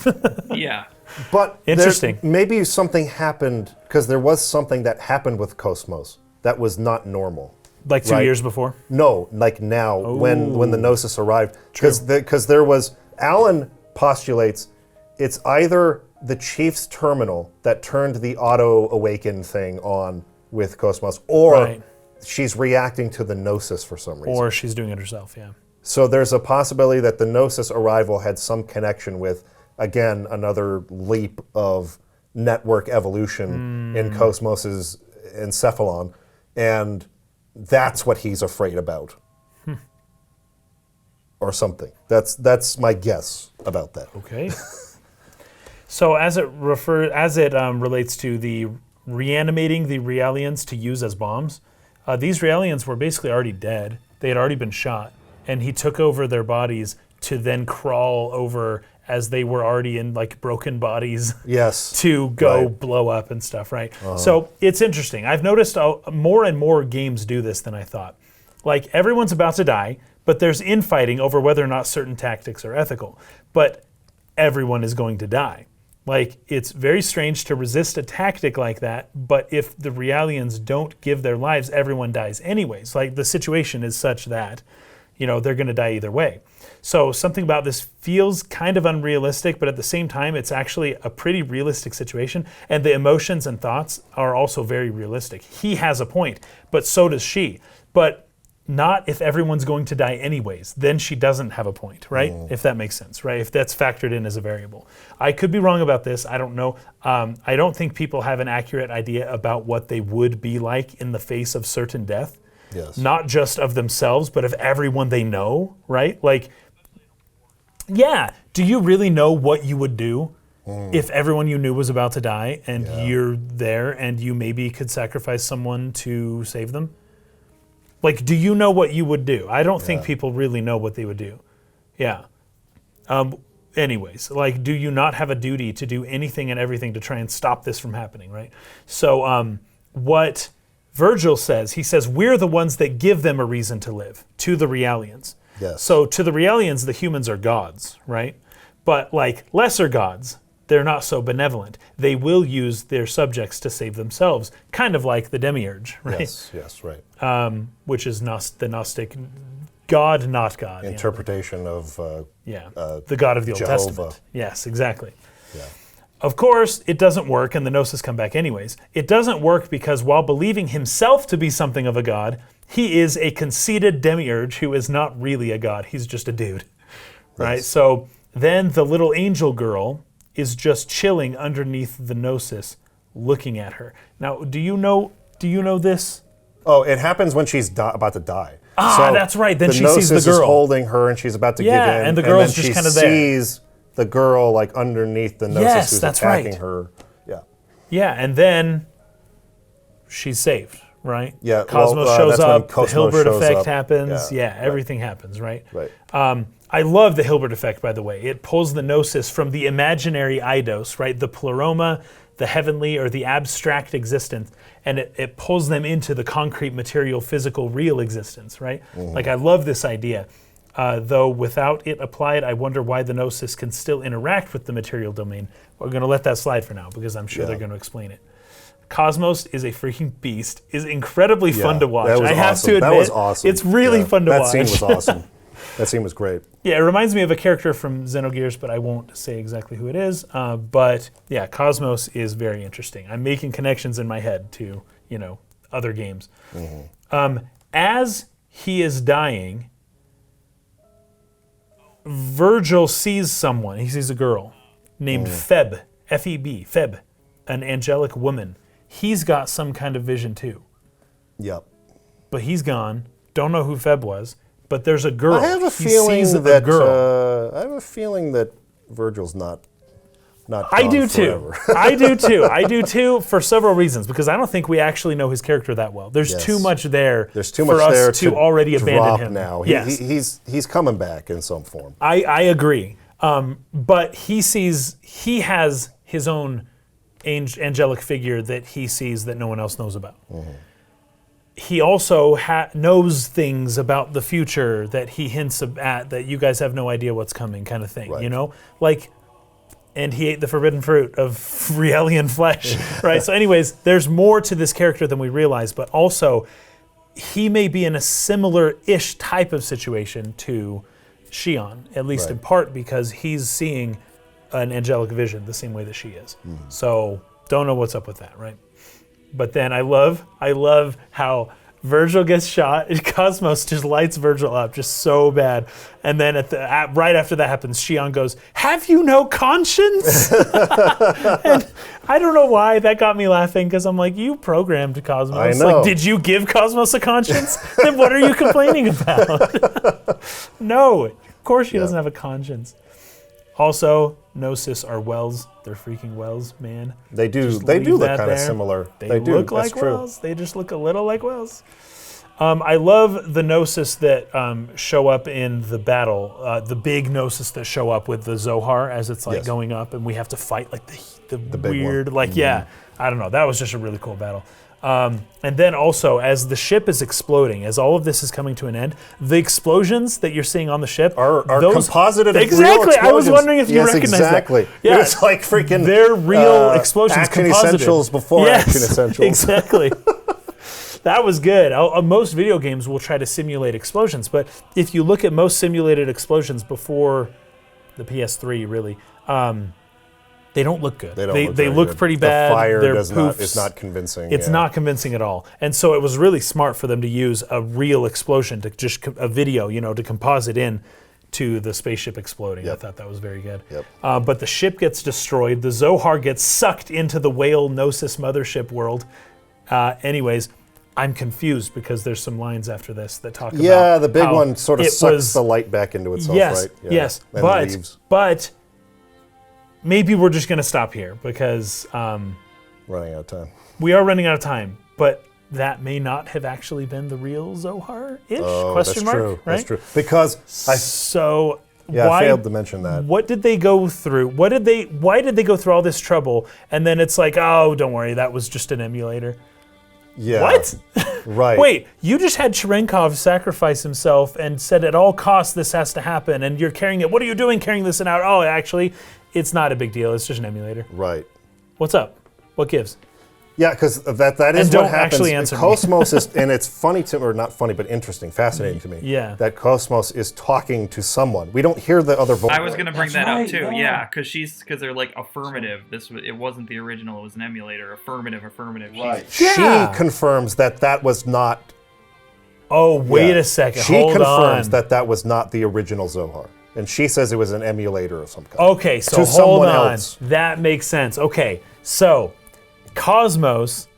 S3: Yeah,
S1: but
S2: interesting.
S1: Maybe something happened because there was something that happened with Kos-mos that was not normal.
S2: Like 2 years before?
S1: No, like now when the Gnosis arrived, because there was Alan postulates it's either the Chief's terminal that turned the auto-awaken thing on with Kos-mos, or she's reacting to the Gnosis for some reason.
S2: Or she's doing it herself, yeah.
S1: So there's a possibility that the Gnosis arrival had some connection with, again, another leap of network evolution in Kos-mos's encephalon, and that's what he's afraid about. Or something. That's my guess about that.
S2: Okay. So as it relates to the reanimating the Realians to use as bombs, these Realians were basically already dead. They had already been shot, and he took over their bodies to then crawl over as they were already in like broken bodies.
S1: Yes.
S2: To go blow up and stuff, right? So it's interesting. I've noticed more and more games do this than I thought. Like everyone's about to die, but there's infighting over whether or not certain tactics are ethical. But everyone is going to die. Like, it's very strange to resist a tactic like that, but if the Realians don't give their lives, everyone dies anyways. Like, the situation is such that, they're going to die either way. So something about this feels kind of unrealistic, but at the same time, it's actually a pretty realistic situation, and the emotions and thoughts are also very realistic. He has a point, but so does she. But not if everyone's going to die anyways. Then she doesn't have a point, right? If that makes sense, right? If that's factored in as a variable. I could be wrong about this. I don't know. I don't think people have an accurate idea about what they would be like in the face of certain death.
S1: Yes.
S2: Not just of themselves, but of everyone they know, right? Like, yeah, do you really know what you would do if everyone you knew was about to die and you're there and you maybe could sacrifice someone to save them? Like, do you know what you would do? I don't think people really know what they would do. Yeah. Anyways, like, do you not have a duty to do anything and everything to try and stop this from happening, right? So what Virgil says, he says, we're the ones that give them a reason to live, to the Realians.
S1: Yes.
S2: So to the Realians, the humans are gods, right? But like lesser gods, they're not so benevolent. They will use their subjects to save themselves, kind of like the demiurge, right?
S1: Yes, right.
S2: Which is the Gnostic God, not God.
S1: Interpretation of
S2: the God of the Old
S1: Jehovah.
S2: Testament. Yes, exactly.
S1: Yeah.
S2: Of course, it doesn't work, and the Gnosis come back anyways. It doesn't work because while believing himself to be something of a god, he is a conceited demiurge who is not really a god. He's just a dude, right?
S1: Yes.
S2: So then the little angel girl is just chilling underneath the Gnosis, looking at her. Now, do you know this?
S1: Oh, it happens when she's about to die.
S2: Ah, so that's right. Then she sees the
S1: Gnosis
S2: girl
S1: is holding her, and she's about to give in.
S2: And the girl's just kind of there.
S1: Sees the girl like underneath the Gnosis
S2: Yes,
S1: who's
S2: that's
S1: attacking
S2: right.
S1: her. Yeah.
S2: Yeah, and then she's saved, right?
S1: Yeah,
S2: Cosmos
S1: well,
S2: shows
S1: that's when
S2: up, the
S1: Kos-mos
S2: Hilbert
S1: shows
S2: effect
S1: up.
S2: happens.
S1: Yeah,
S2: Yeah, everything happens, right?
S1: Right.
S2: I love the Hilbert effect, by the way. It pulls the Gnosis from the imaginary eidos, right? The pleroma, the heavenly, or the abstract existence, and it pulls them into the concrete, material, physical, real existence, right? Like, I love this idea. Though without it applied, I wonder why the Gnosis can still interact with the material domain. We're going to let that slide for now, because I'm sure they're going to explain it. Kos-mos is a freaking beast, is incredibly fun to watch.
S1: That was
S2: I have
S1: awesome.
S2: to admit,
S1: That was awesome.
S2: it's really fun to watch.
S1: That scene was awesome. That scene was great.
S2: Yeah, it reminds me of a character from Xenogears, but I won't say exactly who it is. But yeah, Kos-mos is very interesting. I'm making connections in my head to, other games. As he is dying, Virgil sees someone. He sees a girl named Feb, F-E-B, Feb, an angelic woman. He's got some kind of vision too.
S1: Yep.
S2: But he's gone. Don't know who Feb was. But there's a girl.
S1: I have a
S2: He
S1: feeling
S2: sees
S1: that
S2: girl.
S1: I have a feeling that Virgil's not.
S2: I
S1: gone
S2: do
S1: forever.
S2: too. I do too. I do too for several reasons, because I don't think we actually know his character that well. There's too much there.
S1: There's too
S2: for
S1: much there
S2: us to already abandon
S1: drop
S2: him
S1: now.
S2: Yes,
S1: He's coming back in some form.
S2: I agree. But he has his own angelic figure that he sees that no one else knows about. He also knows things about the future that he hints at that you guys have no idea what's coming, kind of thing.
S1: Right.
S2: Like, and he ate the forbidden fruit of Realian flesh, right? So, anyways, there's more to this character than we realize, but also he may be in a similar-ish type of situation to Xion, at least in part because he's seeing an angelic vision the same way that she is. So, don't know what's up with that, right? But then I love how Virgil gets shot and Kos-mos just lights Virgil up just so bad. And then right after that happens, Xion goes, "Have you no conscience?" And I don't know why that got me laughing, because I'm like, you programmed Kos-mos.
S1: I know.
S2: Like, did you give Kos-mos a conscience? Then what are you complaining about? No, of course she doesn't have a conscience. Also, Gnosis are wells. They're freaking wells, man.
S1: They do.
S2: Just
S1: They do
S2: leave
S1: look
S2: that
S1: kind of
S2: there.
S1: similar.
S2: They
S1: do.
S2: look
S1: That's
S2: like
S1: true.
S2: wells. They just look a little like wells. I love the Gnosis that show up in the battle. The big Gnosis that show up with the Zohar as it's like going up, and we have to fight like the
S1: big
S2: weird,
S1: one.
S2: I don't know. That was just a really cool battle. And then also, as the ship is exploding, as all of this is coming to an end, the explosions that you're seeing on the ship
S1: Are
S2: those,
S1: composited of real
S2: exactly.
S1: explosions.
S2: I was wondering if you recognize
S1: exactly.
S2: that. Yeah,
S1: It's like freaking.
S2: they're real explosions.
S1: Action
S2: composited.
S1: Essentials before
S2: Yes,
S1: Action Essentials.
S2: Exactly. That was good. Most video games will try to simulate explosions, but if you look at most simulated explosions before the PS3, really, they don't look good. They look pretty bad.
S1: The fire
S2: They're
S1: is not convincing.
S2: It's not convincing at all. And so it was really smart for them to use a real explosion to just a video, to composite in to the spaceship exploding. I thought that was very good. But the ship gets destroyed. The Zohar gets sucked into the whale Gnosis mothership world. Anyways, I'm confused because there's some lines after this that talk about
S1: Yeah, the big
S2: how
S1: one sort of sucks the light back into itself,
S2: yes,
S1: right? Yeah.
S2: Yes,
S1: And leaves.
S2: but maybe we're just going to stop here because
S1: Running out of time.
S2: we are running out of time. But that may not have actually been the real Zohar-ish?
S1: That's true.
S2: Right?
S1: That's true. Because
S2: So
S1: I
S2: why
S1: failed to mention that.
S2: What did they go through? Why did they go through all this trouble? And then it's like, oh, don't worry, that was just an emulator.
S1: Yeah.
S2: What?
S1: Right.
S2: Wait, you just had Cherenkov sacrifice himself and said at all costs this has to happen, and you're carrying it. What are you doing carrying this out? Oh, actually, it's not a big deal. It's just an emulator.
S1: Right.
S2: What's up? What gives?
S1: Yeah, because that is
S2: don't
S1: what happens.
S2: actually answer me.
S1: Kos-mos is, and it's funny to, or not funny, but interesting, fascinating to me.
S2: Yeah.
S1: That Kos-mos is talking to someone. We don't hear the other voice.
S3: I was going to bring that
S5: right,
S3: up too.
S5: yeah.
S3: Yeah, because they're like affirmative. It wasn't the original. It was an emulator. Affirmative.
S4: Right.
S2: Yeah.
S1: She confirms that was not.
S2: Oh, wait
S1: yeah.
S2: a second.
S1: She
S2: Hold
S1: confirms
S2: on.
S1: that was not the original Zohar, and she says it was an emulator of some kind.
S2: Okay, so
S1: to
S2: hold
S1: someone
S2: on.
S1: else.
S2: That makes sense. Okay, so Kos-mos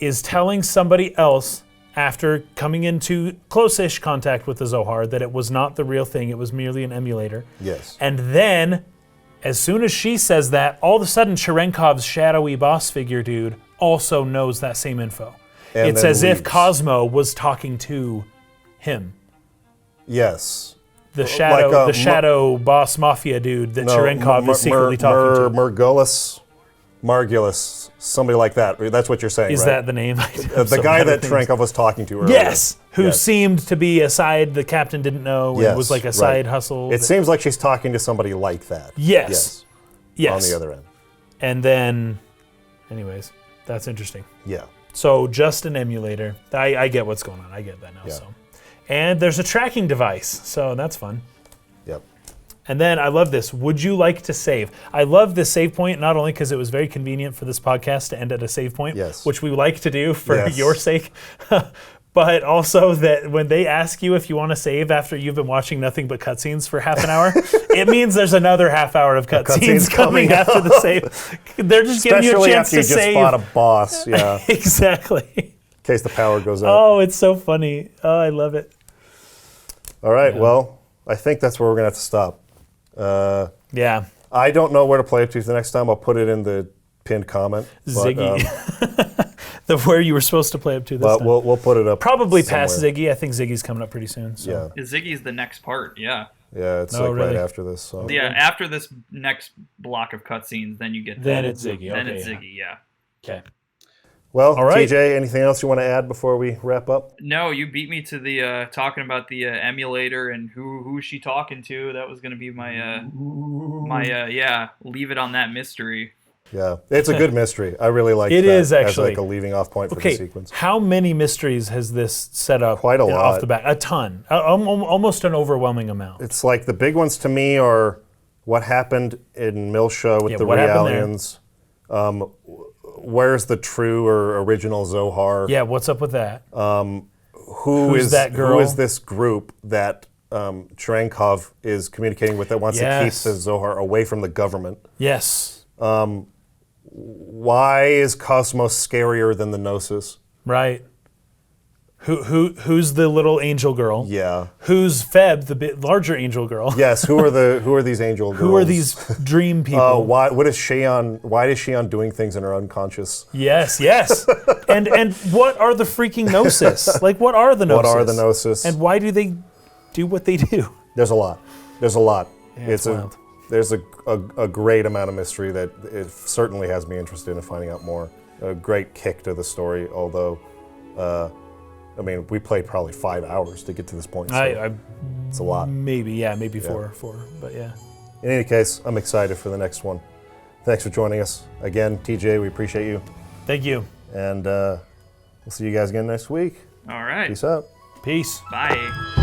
S2: is telling somebody else after coming into close-ish contact with the Zohar that it was not the real thing, it was merely an emulator.
S1: Yes.
S2: And then As soon as she says that, all of a sudden Cherenkov's shadowy boss figure dude also knows that same info.
S1: And
S2: it's
S1: then
S2: as if
S1: leaves.
S2: Cosmo was talking to him.
S1: Yes.
S2: The shadow,
S1: Like,
S2: the shadow boss mafia dude that Cherenkov is secretly talking to.
S1: Margulis, somebody like that. That's what you're saying,
S2: Is
S1: right?
S2: that the name?
S1: The guy that Cherenkov was talking to earlier.
S2: Yes, who
S1: Yes.
S2: seemed to be a side the captain didn't know and
S1: Yes,
S2: was like a
S1: right.
S2: side hustle.
S1: It seems like she's talking to somebody like that.
S2: Yes. Yes.
S1: On the other end.
S2: And then, anyways, that's interesting.
S1: Yeah.
S2: So just an emulator. I get what's going on. I get that now.
S1: Yeah.
S2: So, and there's a tracking device. So that's fun.
S1: Yep.
S2: And then I love this. Would you like to save? I love this save point, not only because it was very convenient for this podcast to end at a save point,
S1: Yes.
S2: which we like to do for
S1: Yes.
S2: your sake, but also that when they ask you if you want to save after you've been watching nothing but cutscenes for half an hour, it means there's another half hour of cutscenes coming after the save. They're just giving you a chance
S1: after you
S2: to
S1: just
S2: save.
S1: fought a boss, yeah. In
S2: Exactly.
S1: case the power goes out.
S2: Oh, it's so funny. Oh, I love it.
S1: All right, well, I think that's where we're going to have to stop.
S2: Yeah.
S1: I don't know where to play it to the next time. I'll put it in the pinned comment.
S2: Ziggy. Where you were supposed to play up to this
S1: But
S2: time.
S1: we'll put it up.
S2: Probably past
S1: somewhere.
S2: Ziggy. I think Ziggy's coming up pretty soon. So.
S1: Yeah,
S3: Ziggy's the next part, yeah.
S1: yeah, it's
S2: Oh,
S1: like
S2: really?
S1: right after this. So.
S3: Yeah, after this next block of cutscenes, then you get
S2: Then
S3: that.
S2: it's Ziggy.
S3: Then
S2: Okay,
S3: it's
S2: yeah.
S3: Ziggy, yeah.
S2: Okay.
S1: Well,
S2: All right.
S1: TJ, anything else you want to add before we wrap up?
S3: No, you beat me to the talking about the emulator and who is she talking to. That was going to be my leave it on that mystery.
S1: Yeah, it's a good mystery. I really like
S2: It
S1: that
S2: is,
S1: as
S2: actually.
S1: like a leaving off point for the
S2: Okay.
S1: sequence.
S2: How many mysteries has this set up?
S1: Quite a lot.
S2: Off the bat. A ton. Almost an overwhelming amount.
S1: It's like the big ones to me are what happened in Milsha with the
S2: what happened there?
S1: Realians. Where's the true or original Zohar?
S2: Yeah. What's up with that?
S1: Who's
S2: that girl?
S1: Who is this group that Cherenkov is communicating with that wants to keep
S2: Yes.
S1: the Zohar away from the government?
S2: Yes.
S1: Why is kos-mos scarier than the Gnosis?
S2: Right. Who's the little angel girl?
S1: Yeah.
S2: Who's Feb, the bit larger angel girl?
S1: Yes. Who are these angel girls?
S2: Who are these dream people?
S1: Why is Shion doing things in her unconscious?
S2: Yes, yes. and what are the freaking Gnosis? Like, what are the Gnosis?
S1: What are the Gnosis?
S2: And why do they do what they do?
S1: There's a lot.
S2: Yeah, it's wild.
S1: There's a great amount of mystery that it certainly has me interested in finding out more. A great kick to the story, although, I mean, we played probably 5 hours to get to this point. So it's a lot.
S2: Maybe four, but yeah.
S1: In any case, I'm excited for the next one. Thanks for joining us. Again, TJ, we appreciate you.
S2: Thank you.
S1: And we'll see you guys again next week.
S3: All right.
S1: Peace out.
S2: Peace.
S3: Bye.